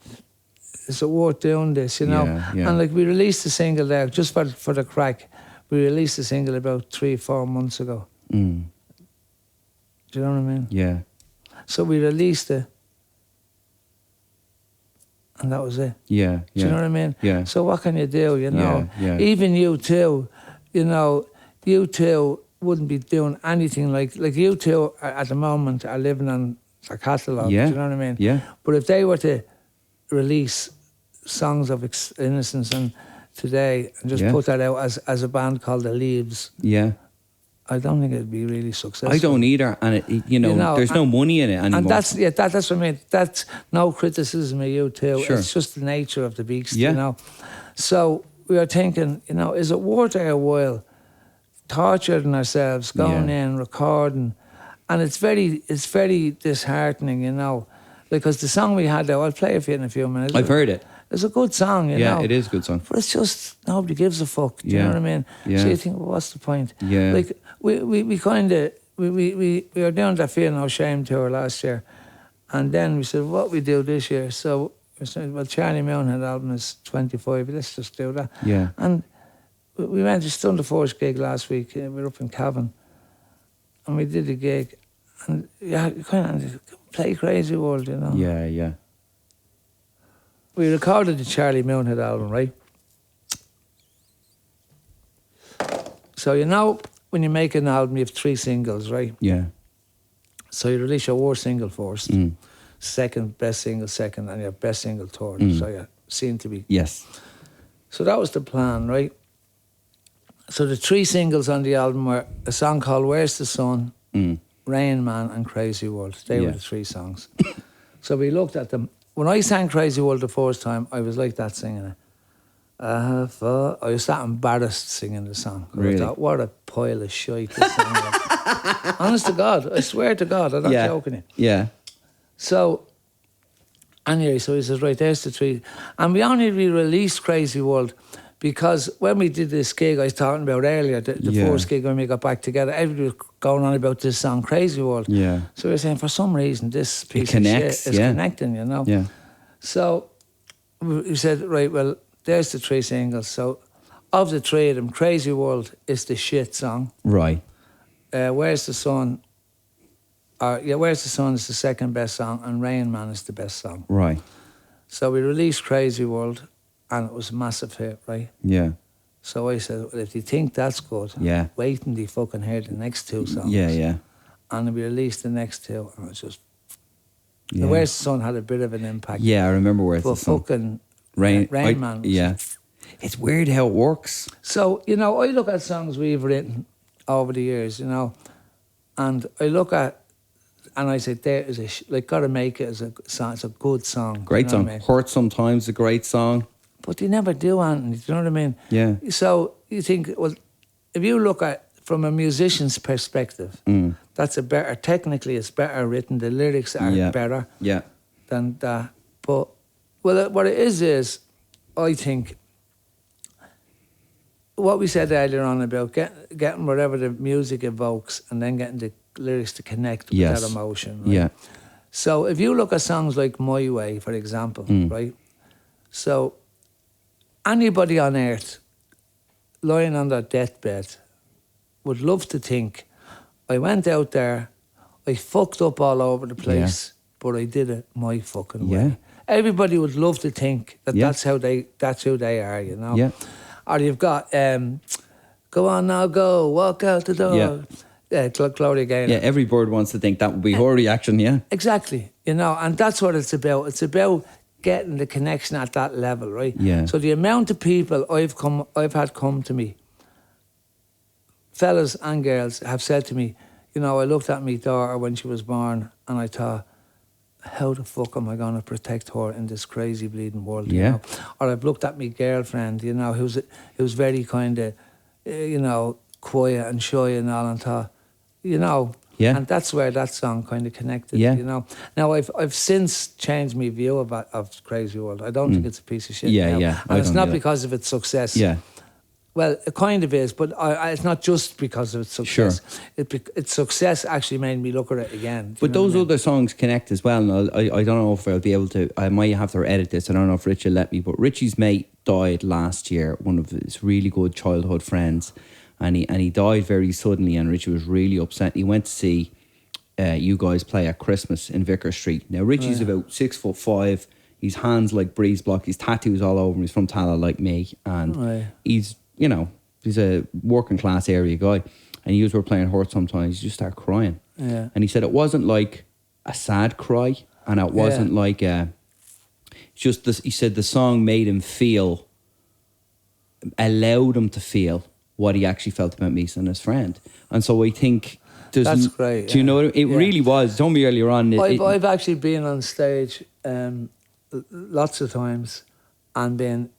is it worth doing this, you know? Yeah. And like we released a single there, just for the crack, we released a single about 3-4 months ago. Do you know what I mean? Yeah. So we released it, and that was it. Yeah. Do you know what I mean? Yeah. So what can you do, you know? Yeah. Even U2, you know, U2 wouldn't be doing anything like U2 at the moment are living on a catalogue, do you know what I mean? Yeah. But if they were to release Songs of Innocence and today and just put that out as a band called The Leaves, I don't think it'd be really successful. I don't either, and you know there's no money in it anymore. And that's what I mean. That's no criticism of U2. Sure. It's just the nature of the beast, you know. So we are thinking, you know, is it worth our while torturing ourselves, going in, recording? And it's very disheartening, you know, because the song we had there, I'll play it for you in a few minutes. I've heard it. It's a good song, you know. Yeah, it is a good song. But it's just, nobody gives a fuck, do you know what I mean? Yeah. So you think, well, what's the point? Yeah. Like, we kind of, we were doing that Feel No Shame tour last year, and then we said, what we do this year? So we said, well, Charlie Moonhead album is 25, let's just do that. Yeah. And we went, just done the first gig last week, we were up in Cavan, and we did the gig, and you kind of play Crazy World, you know. Yeah. We recorded the Charlie Moonhead album, right? So, you know, when you make an album, you have 3 singles, right? Yeah. So you release your worst single first, second best single second, and your best single third. So you seem to be... Yes. So that was the plan, right? So the 3 singles on the album were a song called Where's the Sun, Rain Man, and Crazy World. They were the 3 songs. So we looked at them. When I sang Crazy World the first time, I was like that singing it. I was that embarrassed singing the song. Really? I thought, what a pile of shite this song was. Honest to God, I swear to God, I'm not joking you. Yeah. So, anyway, so he says, right, there's the 3. And we only re-released Crazy World because when we did this gig I was talking about earlier, the first gig when we got back together, everybody was going on about this song, Crazy World. Yeah. So we were saying, for some reason, this piece of shit is connecting, you know? Yeah. So we said, right, well, there's the 3 singles. So of the 3 of them, Crazy World is the shit song. Right. Where's the Sun? Where's the Sun is the second best song, and Rain Man is the best song. Right. So we released Crazy World, and it was a massive hit, right? Yeah. So I said, well, if you think that's good, wait until you fucking hear the next 2 songs. Yeah. And we released the next 2, and it was just... The Where's the Sun had a bit of an impact. Yeah, I remember Where's the Sun. But fucking Rain Man. Yeah. It's weird how it works. So, you know, I look at songs we've written over the years, you know, and I look at, and I say, there is gotta make it as a song. It's a good song. Great song. I mean? Hurt Sometimes, a great song. But they never do anything, do you know what I mean? Yeah. So you think, well, if you look at from a musician's perspective, that's technically it's better written, the lyrics are better than that. But, well, what it is, I think, what we said earlier on about getting whatever the music evokes and then getting the lyrics to connect with that emotion. Right? Yeah. So if you look at songs like My Way, for example, right? So anybody on earth lying on their deathbed would love to think, I went out there, I fucked up all over the place, but I did it my fucking way. Everybody would love to think that that's who they are, you know. Yeah. Or you've got go on now, go, walk out the door. Gloria Gaynor. Yeah, every bird wants to think that would be her reaction, yeah. Exactly, you know, and that's what it's about. It's about getting the connection at that level, right? Yeah. So the amount of people I've had come to me, fellas and girls, have said to me, you know, I looked at my daughter when she was born and I thought, how the fuck am I going to protect her in this crazy bleeding world? You know? Or I've looked at my girlfriend, you know, who's very kind of, you know, quiet and shy and all, and thought, you know, and that's where that song kind of connected, you know. Now, I've since changed my view of Crazy World. I don't think it's a piece of shit now. And it's not because of its success. Yeah. Well, it kind of is, but it's not just because of its success. Sure. Its success actually made me look at it again. But those other songs connect as well. And I don't know if I'll be able to, I might have to edit this. I don't know if Rich will let me, but Richie's mate died last year, one of his really good childhood friends. And he died very suddenly, and Richie was really upset. He went to see you guys play at Christmas in Vicar Street. Now, Richie's about 6'5". His hands like breeze block. His tattoos all over him. He's from Tala like me. And he's, you know, he's a working class area guy. And you were playing Hurt sometimes. You just start crying. Yeah. And he said it wasn't like a sad cry. And it wasn't like just this. He said the song made him feel, allowed him to feel what he actually felt about me and his friend. And so I think that's great. Do you know what it really was? Told me earlier on. I've actually been on stage lots of times and been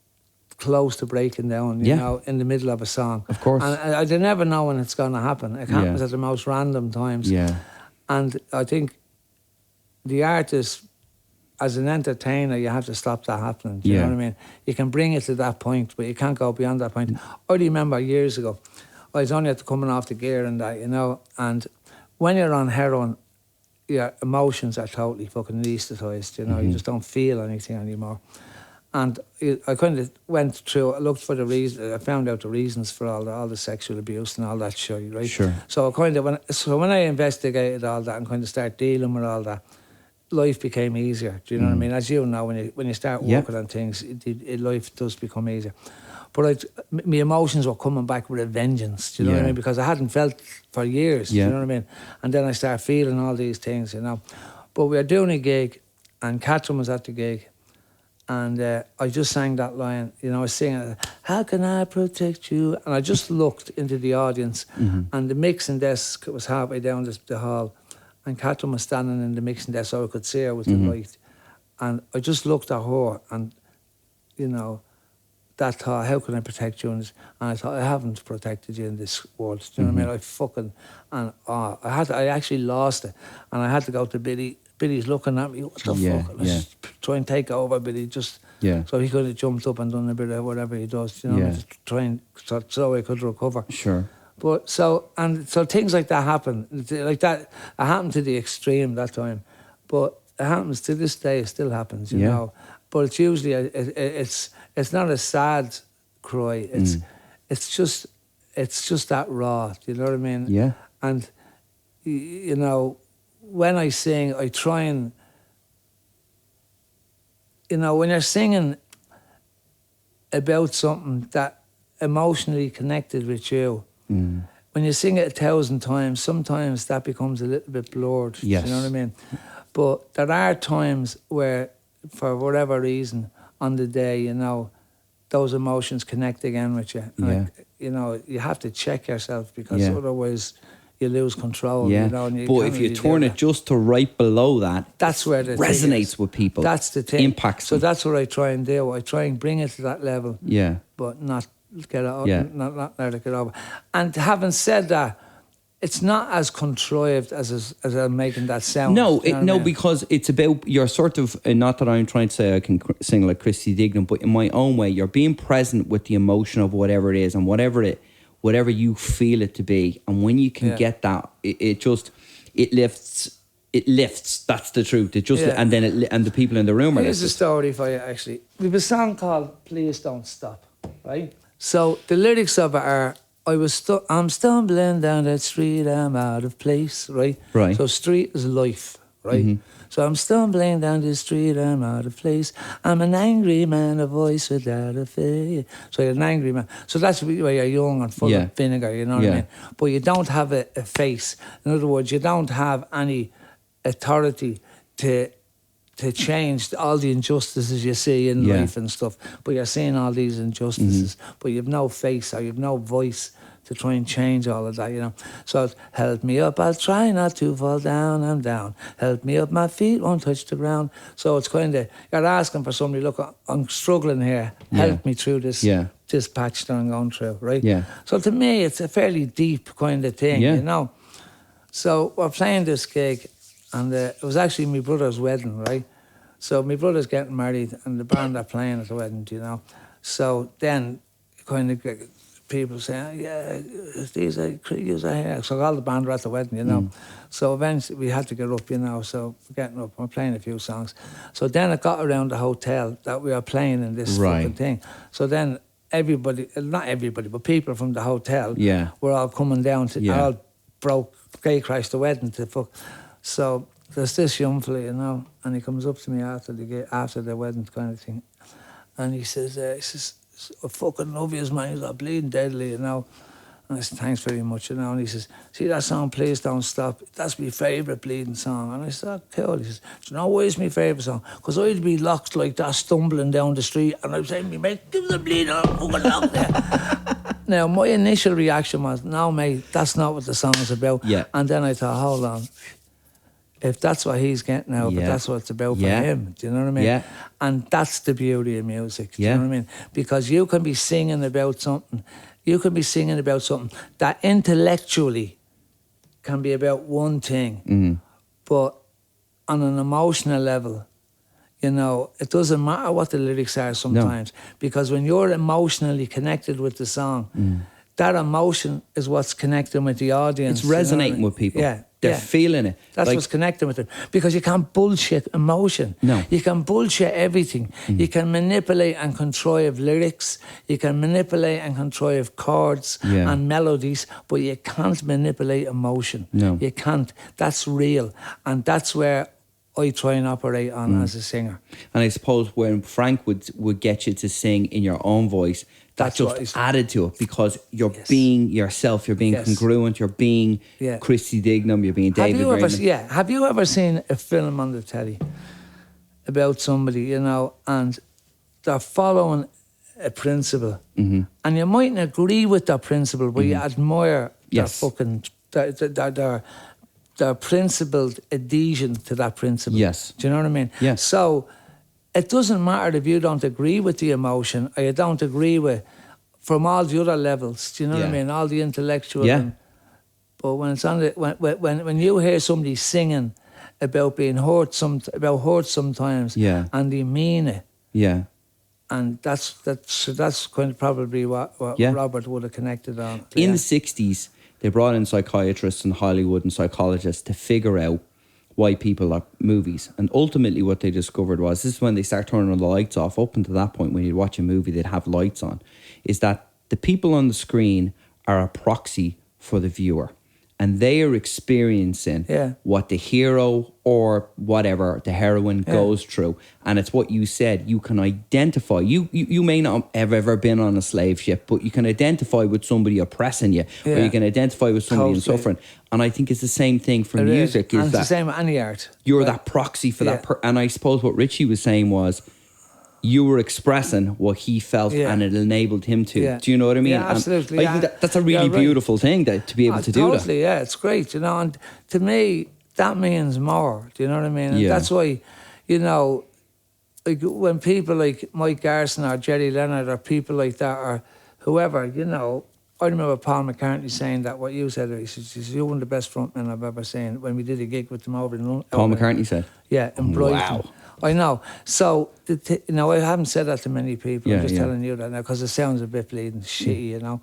close to breaking down, you know, in the middle of a song. Of course. And I never know when it's going to happen. It happens at the most random times. Yeah. And I think the artist, as an entertainer, you have to stop that happening. Do you know what I mean? You can bring it to that point, but you can't go beyond that point. I remember years ago, I was only coming off the gear and that, you know, and when you're on heroin, your emotions are totally fucking anaesthetised, you know, you just don't feel anything anymore. And I kind of went through, I looked for the reason, I found out the reasons for all the sexual abuse and all that shit, right? Sure. So when I investigated all that and kind of started dealing with all that, life became easier. Do you know what I mean? As you know, when you start working on things, life does become easier. But my emotions were coming back with a vengeance. Do you know what I mean? Because I hadn't felt for years. Do you know what I mean? And then I started feeling all these things, you know. But we were doing a gig, and Catherine was at the gig, and I just sang that line. You know, I was singing, "How can I protect you?" And I just looked into the audience, and the mixing desk was halfway down the hall. And Catherine was standing in the mixing desk so I could see her with the light. And I just looked at her and, you know, that thought, how can I protect you in this? And I thought, I haven't protected you in this world. Do you know what I mean? I actually lost it. And I had to go to Billy. Billy's looking at me, what the fuck? Let's try and take over, Billy. So he could have jumped up and done a bit of whatever he does, you know, to try and so I could recover. Sure. But so things like that happen. Like that, it happened to the extreme that time. But it happens to this day, it still happens, you know. But it's usually, it's not a sad cry. It's just that raw, you know what I mean? Yeah. And, you know, when I sing, I try and, you know, when you're singing about something that emotionally connected with you, when you sing it 1,000 times, sometimes that becomes a little bit blurred. Yes. You know what I mean? But there are times where, for whatever reason, on the day, you know, those emotions connect again with you. Like, you know, you have to check yourself because otherwise you lose control. Yeah. You know, and but if you turn it just to right below that, that's where it resonates with people. That's the thing. Impacts So them. that's what I try and do. I try and bring it to that level. Yeah. But not get it, not let it get over. And having said that, it's not as contrived as I'm making that sound. No, You know what I mean? because it's about, you're sort of, not that I'm trying to say I can sing like Christy Dignam, but in my own way, you're being present with the emotion of whatever it is and whatever you feel it to be. And when you can get that, it lifts. It lifts. That's the truth. It just, and then and the people in the room are Here's a lifted. story for you, actually. We have a song called "Please Don't Stop," right? So the lyrics of it are, I'm stumbling down that street, I'm out of place, right? Right. So street is life, right? Mm-hmm. So I'm stumbling down the street, I'm out of place. I'm an angry man, a voice without a face. So you're an angry man. So that's why you're young and full of vinegar, you know what I mean? But you don't have a face. In other words, you don't have any authority to change all the injustices you see in life and stuff. But you're seeing all these injustices, but you've no face or you've no voice to try and change all of that, you know. So it's, help me up, I'll try not to fall down, I'm down. Help me up, my feet won't touch the ground. So it's kind of, you're asking for somebody, look, I'm struggling here, help me through this this patch that I'm going through, right? Yeah. So to me, it's a fairly deep kind of thing, you know. So we're playing this gig, and it was actually my brother's wedding, right? So my brother's getting married, and the band are playing at the wedding, you know. So then, kind of people saying, these are here. So all the band were at the wedding, you know. So eventually we had to get up, you know. So we're getting up, we're playing a few songs. So then it got around the hotel that we were playing in this fucking thing. So then everybody, not everybody, but people from the hotel were all coming down to, all broke, gay crashed the wedding to fuck. So there's this young fella, you know, and he comes up to me after the wedding kind of thing, and he says, I fucking love you, man. He's like bleeding deadly, you know. And I said, thanks very much, you know. And he says, see that song, Please Don't Stop? That's my favourite bleeding song. And I said, oh, cool. He says, do you know why it's my favourite song? Because I'd be locked like that, stumbling down the street, and I'd say, mate, give the bleeding, I'm fucking locked there. Now, my initial reaction was, no, mate, that's not what the song is about. Yeah. And then I thought, hold on. If that's what he's getting out, but that's what it's about for him. Do you know what I mean? Yeah. And that's the beauty of music. Do Yeah. you know what I mean? Because you can be singing about something. You can be singing about something that intellectually can be about one thing, but on an emotional level, you know, it doesn't matter what the lyrics are sometimes. Because when you're emotionally connected with the song, that emotion is what's connecting with the audience. It's resonating with people. Yeah. They're feeling it. That's what's connecting with them. Because you can't bullshit emotion. No. You can bullshit everything. You can manipulate and contrive lyrics. You can manipulate and contrive chords and melodies, but you can't manipulate emotion. No. You can't. That's real. And that's where I try and operate on as a singer. And I suppose when Frank would get you to sing in your own voice, that just added to it, because you're being yourself, you're being congruent, you're being Christy Dignam, you're being David Merriman. Have you ever seen a film on the telly about somebody, you know, and they're following a principle, and you mightn't agree with that principle, but you admire their fucking their principled adhesion to that principle. Yes. Do you know what I mean? Yes. So it doesn't matter if you don't agree with the emotion or you don't agree with from all the other levels. Do you know what I mean? All the intellectual. Yeah. But when it's on the, when you hear somebody singing about being hurt sometimes, and they mean it, and that's kind of probably what Robert would have connected on. In the 60s, they brought in psychiatrists and Hollywood and psychologists to figure out why people like movies. And ultimately what they discovered was, this is when they start turning the lights off. Up until that point, when you'd watch a movie, they'd have lights on. Is that the people on the screen are a proxy for the viewer. And they are experiencing what the hero or whatever, the heroine goes through. And it's what you said, you can identify. You may not have ever been on a slave ship, but you can identify with somebody oppressing you, or you can identify with somebody in suffering. And I think it's the same thing for music. And it's the same with any art. You're that proxy for that. And I suppose what Richie was saying was, you were expressing what he felt and it enabled him to. Yeah. Do you know what I mean? Yeah, absolutely. I think that's a really beautiful thing to be able to do that. Totally, yeah, it's great, you know. And to me, that means more. Do you know what I mean? And that's why, you know, like when people like Mike Garson or Jerry Leonard or people like that or whoever, you know, I remember Paul McCartney saying that, what you said. He says, you're one of the best frontmen I've ever seen, when we did a gig with them over in London. Paul McCartney said? Yeah, in Brighton. Wow. I know. So, I haven't said that to many people. I'm just telling you that now, because it sounds a bit bleeding shitty, you know.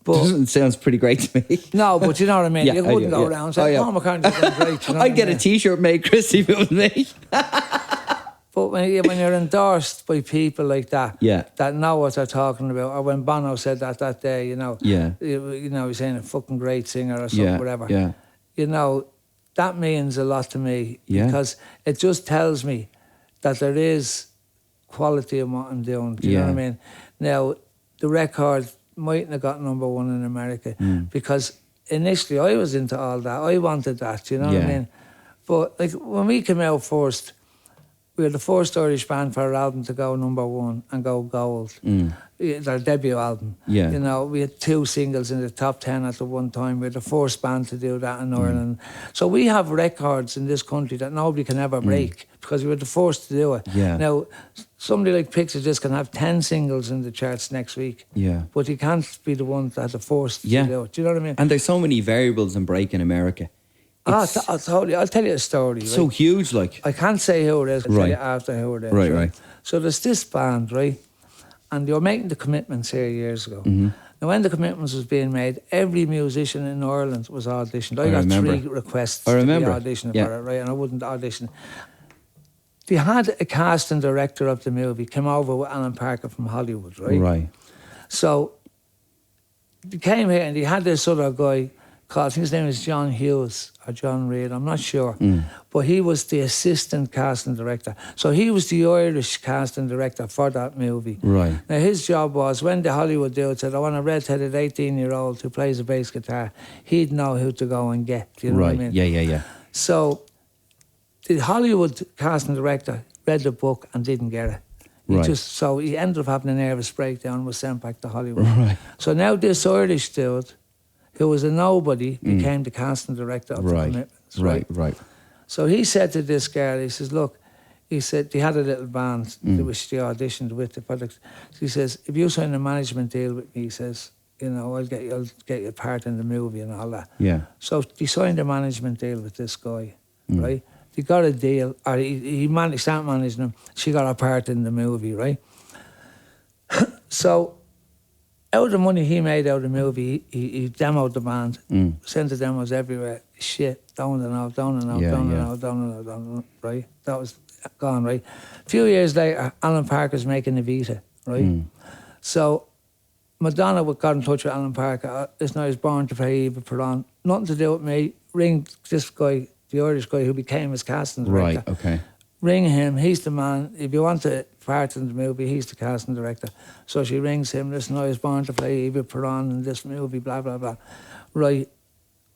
But it sounds pretty great to me. No, but you know what I mean? Yeah, you wouldn't go around saying, Paul McCartney's done great. You know I'd get a T-shirt made, Christy, if it was me. But when you're endorsed by people like that, that know what they're talking about, or when Bono said that day, you know, he's saying a fucking great singer or something, whatever. Yeah. You know, that means a lot to me, because it just tells me that there is quality in what I'm doing. Do you know what I mean? Now, the record mightn't have got number one in America, because initially I was into all that. I wanted that, you know what I mean? But like when we came out first, we were the first Irish band for our album to go number one and go gold. Our debut album. Yeah. You know, we had 2 singles in the top 10 at the one time. We were the first band to do that in Ireland. So we have records in this country that nobody can ever break, because we were the first to do it. Yeah. Now, somebody like Picture Disc can have 10 singles in the charts next week. Yeah. But he can't be the one that's the first to do it. Do you know what I mean? And there's so many variables in break in America. I'll tell you a story. Right? So huge, like. I can't say who it is. I'll tell you after who it is. Right. So there's this band, right? And they were making the Commitments here years ago. Now, when the Commitments was being made, every musician in Ireland was auditioned. I got 3 requests to be auditioning for it, right? And I wouldn't audition. They had a casting director of the movie come over with Alan Parker from Hollywood, right? Right. So they came here and they had this other guy called, I think his name is John Hughes or John Reid, I'm not sure. But he was the assistant casting director. So he was the Irish casting director for that movie. Right. Now his job was, when the Hollywood dude said, I want a red-headed 18-year-old who plays a bass guitar, he'd know who to go and get. You know what I mean? Yeah. So the Hollywood casting director read the book and didn't get it. So he ended up having a nervous breakdown and was sent back to Hollywood. Right. So now this Irish dude, who was a nobody, became the casting director of the Commitments. Right. So he said to this girl, he says, look, he said, they had a little band which they auditioned with the product. He says, if you sign a management deal with me, he says, you know, I'll get you a part in the movie and all that. Yeah. So they signed a management deal with this guy, right? They got a deal, or he started managing them. She got a part in the movie, right? So out of the money he made out of the movie, he demoed the band, sent the demos everywhere. Shit, down and out, right? That was gone, right? A few years later, Alan Parker's making Evita, right? So Madonna got in touch with Alan Parker. Listen, I was born to play Eva Peron. Nothing to do with me. Ring this guy, the Irish guy who became his casting director. Right, okay. Ring him, he's the man. If you want a part in the movie, he's the casting director. So she rings him, listen, I was born to play Eva Peron in this movie, blah, blah, blah. Right,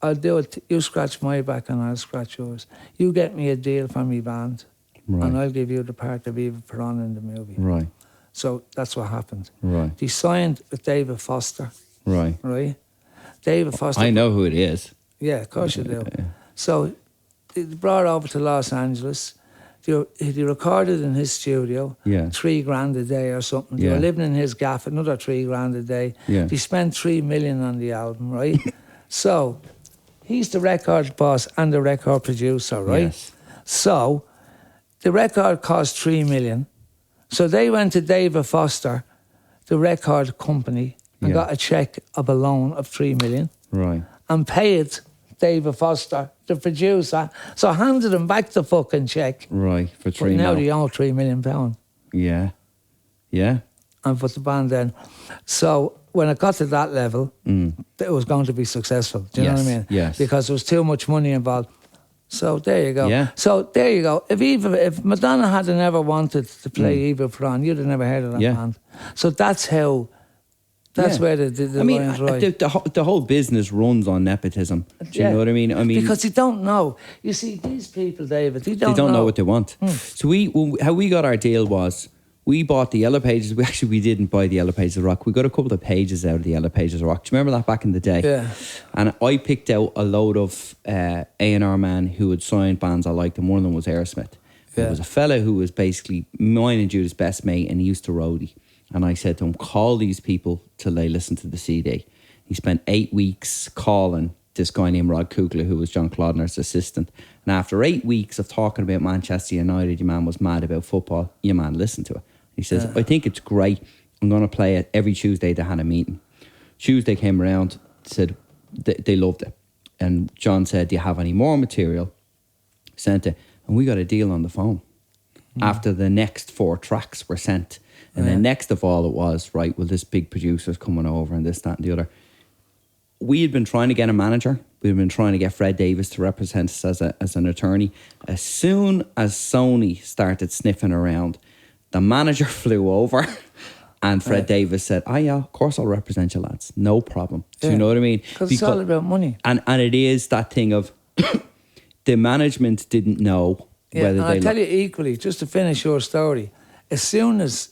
I'll do it. You scratch my back and I'll scratch yours. You get me a deal for me band, and I'll give you the part of Eva Peron in the movie. Right. So that's what happened. Right. He signed with David Foster. Right. David Foster. I know who it is. Yeah, of course you do. So they brought over to Los Angeles. He recorded in his studio, $3,000 a day or something. They were living in his gaff, another $3,000 a day. Yeah. They spent $3 million on the album, right? So he's the record boss and the record producer, right? Yes. So the record cost $3 million. So they went to David Foster, the record company, and got a check of a loan of $3 million. Right. And paid David Foster, the producer, so handed him back the fucking check. Right, for $3 million. Now million. they owe £3 million. Yeah. And put the band in. So when it got to that level, it was going to be successful. Do you know what I mean? Yes. Because there was too much money involved. So there you go. Yeah. So there you go. If Madonna hadn't ever wanted to play Eva Peron, you'd have never heard of that band. So that's how. That's where the line's right. The whole business runs on nepotism. Do you know what I mean? Because they don't know. You see, these people, David, they don't know what they want. So how we got our deal was we bought the Yellow Pages. We didn't buy the Yellow Pages of Rock. We got a couple of pages out of the Yellow Pages of Rock. Do you remember that back in the day? Yeah. And I picked out a load of A&R men who had signed bands I liked, and one of them was Aerosmith. Yeah. There was a fella who was basically mine and Judah's best mate, and he used to roadie. And I said to him, call these people till they listen to the CD. He spent 8 weeks calling this guy named Rod Kugler, who was John Clodner's assistant. And after 8 weeks of talking about Manchester United, your man was mad about football. Your man listened to it. He says, I think it's great. I'm going to play it every Tuesday. They had a meeting. Tuesday came around, said they loved it. And John said, do you have any more material? Sent it. And we got a deal on the phone. After the next 4 tracks were sent. And then next of all it was, right, well, this big producer's coming over and this, that and the other. We had been trying to get a manager. We had been trying to get Fred Davis to represent us as an attorney. As soon as Sony started sniffing around, the manager flew over and Fred Davis said, yeah, of course I'll represent you lads. No problem. Do you know what I mean? Because it's all about money. And it is that thing of the management didn't know whether I'll tell you equally, just to finish your story, as soon as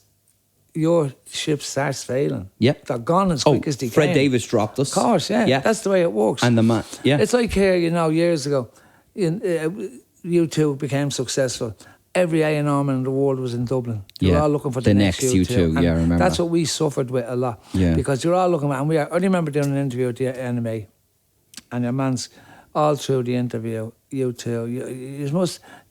your ship starts failing, they're gone as quick as they Fred can. Davis dropped us. Of course, yeah. That's the way it works. And the man, It's like here, years ago, U2 became successful. Every A&R man in the world was in Dublin. They were all looking for the next U2. I remember. That's what we suffered with a lot. Yeah. Because you're all looking at, and I remember doing an interview with the NMA, and your man's all through the interview, U2,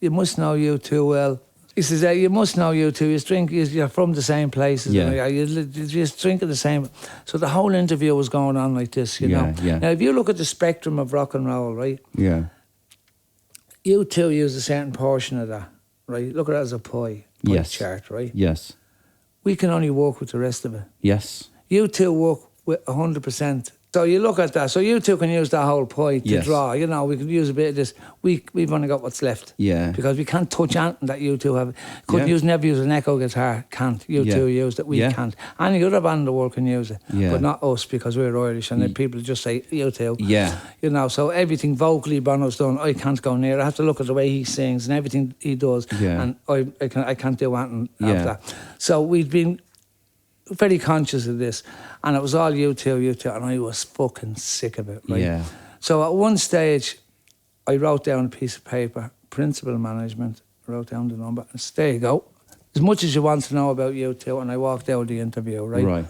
you must know U2 well. He says, you must know U2, you're from the same places. You're just drinking the same. So the whole interview was going on like this, you know. Yeah. Now, if you look at the spectrum of rock and roll, right? Yeah. U2 use a certain portion of that, right? Look at it as a pie chart, right? Yes. We can only work with the rest of it. Yes. U2 work with 100%. So you look at that. So U2 can use that whole pie to draw. We can use a bit of this. We've only got what's left. Yeah. Because we can't touch anything that U2 have. Never use an echo guitar. Can't. U2 use that. We can't. Any other band in the world can use it. Yeah. But not us because we're Irish and then people just say U2. Yeah. So everything vocally Bono's done, I can't go near. I have to look at the way he sings and everything he does. Yeah. And I can't do anything of that. So we've been very conscious of this, and it was all U2, and I was fucking sick of it, right? Yeah. So at one stage, I wrote down a piece of paper, principal management, wrote down the number, and there you go. As much as you want to know about U2, and I walked out of the interview, right? Right.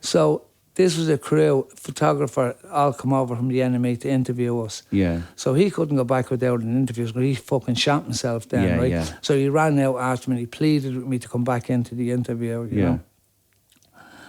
So this was a crew, photographer, all come over from the enemy to interview us. Yeah. So he couldn't go back without an interview because he fucking shot himself then, right? Yeah. So he ran out after me and he pleaded with me to come back into the interview, you know.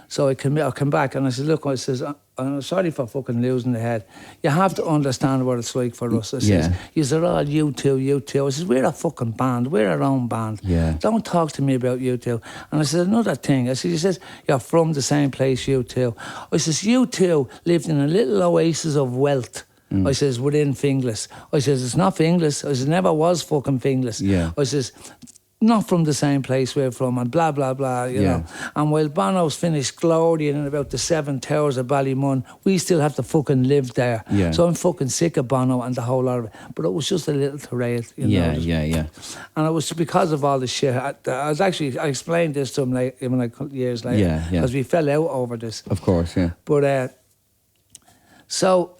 So I come back and I said, look, I'm sorry for fucking losing the head. You have to understand what it's like for us. I says, you're all U2. I says, we're a fucking band. We're our own band. Yeah. Don't talk to me about U2. And I said, another thing. I said, he says, you're from the same place, U2. I says, U2 lived in a little oasis of wealth. I says, within Finglas. I says, it's not Finglas. I says, never was fucking Finglas. Yeah. I says, not from the same place we're from, and blah, blah, blah, you know. And while Bono's finished glorying in about the 7 towers of Ballymun, we still have to fucking live there. Yeah. So I'm fucking sick of Bono and the whole lot of it. But it was just a little tirade, you know. Yeah. And it was because of all this shit. I explained this to him years later. Because we fell out over this. Of course, yeah. But, so,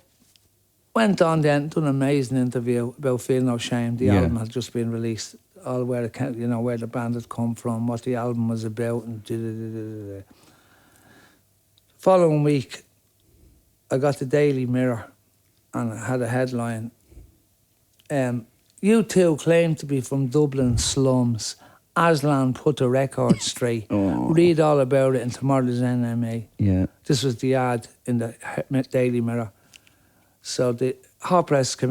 went on then, done an amazing interview about Feel No Shame. The album had just been released. All where the band had come from, what the album was about, and Following week, I got the Daily Mirror, and I had a headline. U2 claimed to be from Dublin slums. Aslan put the record straight. Read all about it in tomorrow's NMA. Yeah, this was the ad in the Daily Mirror. So the Hot Press the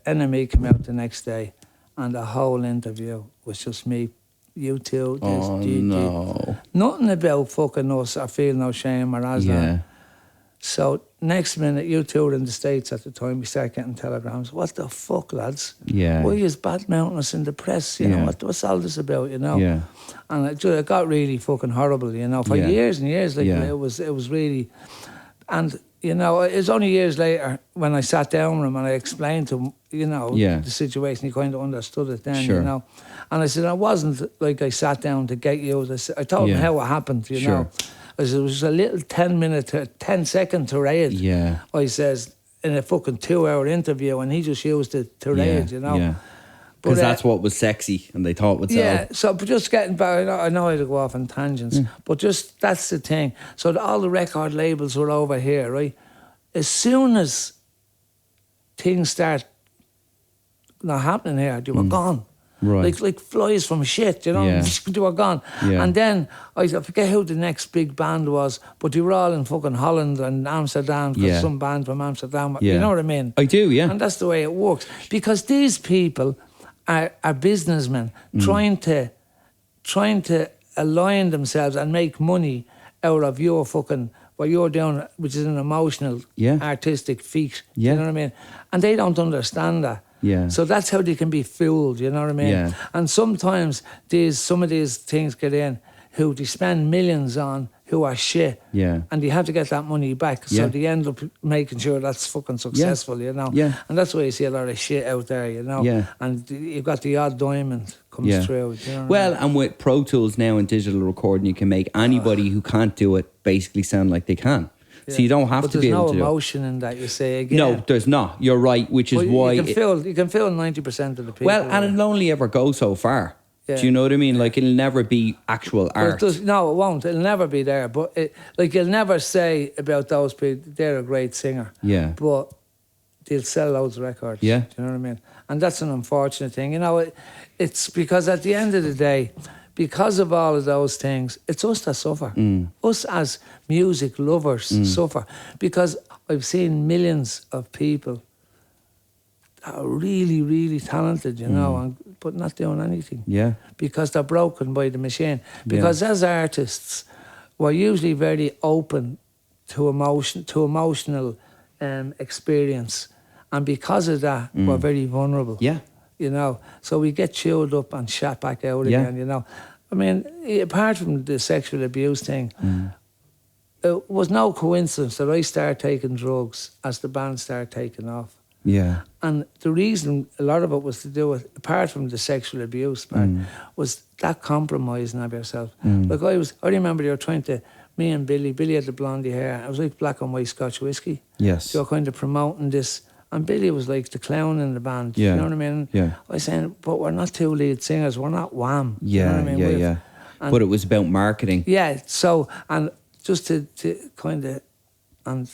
NME came out the next day. And the whole interview was just me, U2, this, nothing about fucking us, I Feel No Shame or Aslan. Yeah. So next minute, U2 were in the States at the time, we started getting telegrams. What the fuck, lads? Yeah. Why is bad mounting us in the press? You know, what's all this about, you know? Yeah. And it got really fucking horrible, you know, for years and years. It was really... And... You know, it was only years later when I sat down with him and I explained to him, the situation. He kind of understood it then, you know. And I said, it wasn't like I sat down to get you. I told him how it happened, you know. I said, it was a little 10-second tirade. Yeah. I says, in a fucking 2-hour interview, and he just used the tirade, you know. Yeah. Because that's what was sexy and they thought would sell. Yeah, so but just getting back, I know I had to go off on tangents, but just that's the thing. So all the record labels were over here, right? as soon as things start not happening here, they were gone. Right. Like flies from shit, you know. Yeah. They were gone. Yeah. And then I forget who the next big band was, but they were all in fucking Holland and Amsterdam, because some band from Amsterdam. You know what I mean? I do, yeah. And that's the way it works. Because these people are businessmen trying to align themselves and make money out of your fucking what you're doing, which is an emotional, artistic feat. Yeah. You know what I mean? And they don't understand that. Yeah. So that's how they can be fooled, you know what I mean? Yeah. And sometimes some of these things get in who they spend millions on, who are shit. Yeah. And they have to get that money back. So they end up making sure that's fucking successful, you know? Yeah. And that's why you see a lot of shit out there, you know? Yeah. And you've got the odd diamond comes through. You know what I mean? And with Pro Tools now and digital recording, you can make anybody who can't do it basically sound like they can. So you don't have to be able to do it. But there's no emotion in that, you say again. No, there's not. You're right, which is why... You can feel 90% of the people. Well, and it'll only ever go so far. Yeah. Do you know what I mean? Like, it'll never be actual art. No, it won't. It'll never be there. But, you'll never say about those people, they're a great singer. Yeah. But they'll sell loads of records. Yeah. Do you know what I mean? And that's an unfortunate thing. You know, it's because at the end of the day... Because of all of those things, it's us that suffer. Us as music lovers suffer. Because I've seen millions of people that are really, really talented, you know, but not doing anything. Yeah. Because they're broken by the machine. Because as artists, we're usually very open to emotional experience. And because of that, we're very vulnerable. Yeah. You know, so we get chewed up and shot back out again, you know. I mean, apart from the sexual abuse thing, it was no coincidence that I started taking drugs as the band started taking off. Yeah. And the reason a lot of it was to do with, apart from the sexual abuse part, was that compromising of yourself. Like I remember they were trying to, me and Billy had the blondie hair, it was like black and white Scotch whiskey. Yes. They were kind of promoting this. And Billy was like the clown in the band, you know what I mean? Yeah. I was saying, but we're not two lead singers, we're not Wham. Yeah, you know what I mean? yeah. But it was about marketing. Yeah, so, and just to kind of, and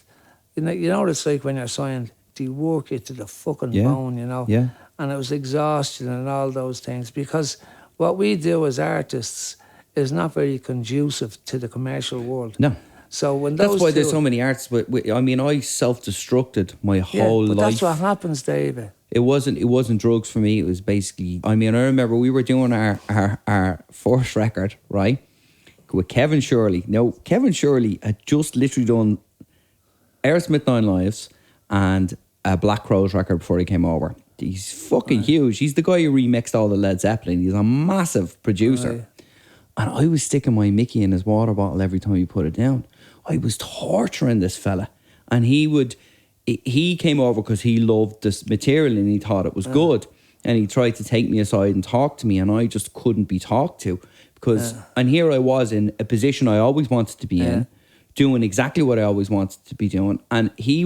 you know what it's like when you're signed, they work you to the fucking bone, you know? Yeah. And it was exhaustion and all those things, because what we do as artists is not very conducive to the commercial world. No. So when that's why there's so many artists. But I mean, I self-destructed my whole life. That's what happens, David. It wasn't drugs for me. It was basically. I mean, I remember we were doing our first record, right, with Kevin Shirley. Now, Kevin Shirley had just literally done Aerosmith 9 Lives and a Black Crowes record before he came over. He's fucking huge. He's the guy who remixed all the Led Zeppelin. He's a massive producer. Right. And I was sticking my Mickey in his water bottle every time he put it down. I was torturing this fella. And he came over because he loved this material and he thought it was good. And he tried to take me aside and talk to me, and I just couldn't be talked to. Because, and here I was in a position I always wanted to be in, doing exactly what I always wanted to be doing. And he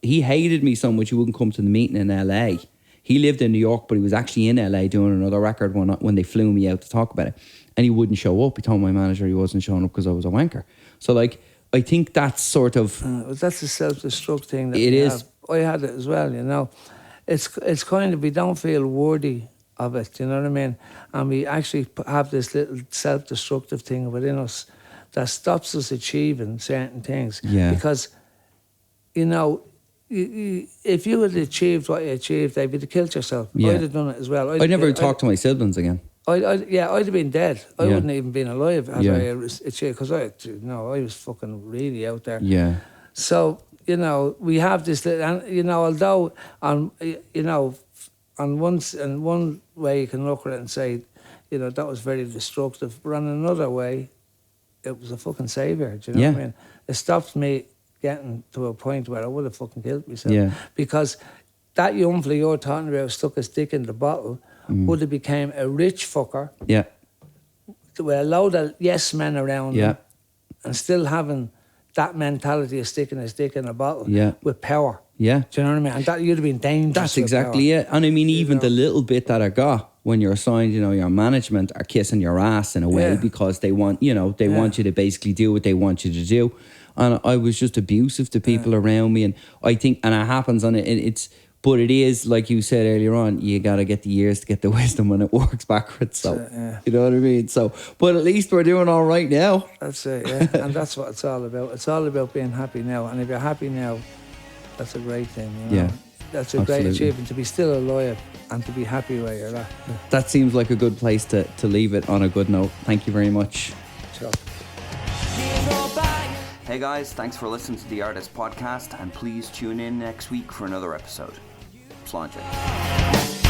hated me so much he wouldn't come to the meeting in LA. He lived in New York, but he was actually in LA doing another record when they flew me out to talk about it. And he wouldn't show up. He told my manager he wasn't showing up because I was a wanker. So, like, I think that's sort of... that's a self-destruct thing. That it is. I had it as well, you know. It's kind of, we don't feel worthy of it, you know what I mean? And we actually have this little self-destructive thing within us that stops us achieving certain things. Yeah. Because, you know, if you had achieved what you achieved, David, you'd have killed yourself. Yeah. I'd have done it as well. I'd never talked to my siblings again. I'd have been dead. I wouldn't even been alive as I achieved, because I was fucking really out there. Yeah. So, you know, we have this, and you know, although on one way you can look at it and say, you know, that was very destructive, but on another way, it was a fucking saviour. Do you know what I mean? It stopped me getting to a point where I would have fucking killed myself. Yeah. Because that young fella you're talking about stuck his dick in the bottle would have became a rich fucker. Yeah. With a load of yes men around him, and still having that mentality of sticking his dick in a bottle with power. Yeah. Do you know what I mean? And that you'd have been dangerous. That's exactly it. And I mean, even the little bit that I got when you're assigned, you know, your management are kissing your ass in a way because they want, you know, they want you to basically do what they want you to do. And I was just abusive to people around me. And I think, and it happens on it, but it is, like you said earlier on, you got to get the years to get the wisdom when it works backwards. So, you know what I mean? So, but at least we're doing all right now. That's it, yeah. And that's what it's all about. It's all about being happy now. And if you're happy now, that's a great thing, you know? Yeah. That's a great achievement, to be still alive and to be happy where you're at. That seems like a good place to leave it on a good note. Thank you very much. Sure. Hey guys, thanks for listening to the Artist Podcast, and please tune in next week for another episode. Sláinte.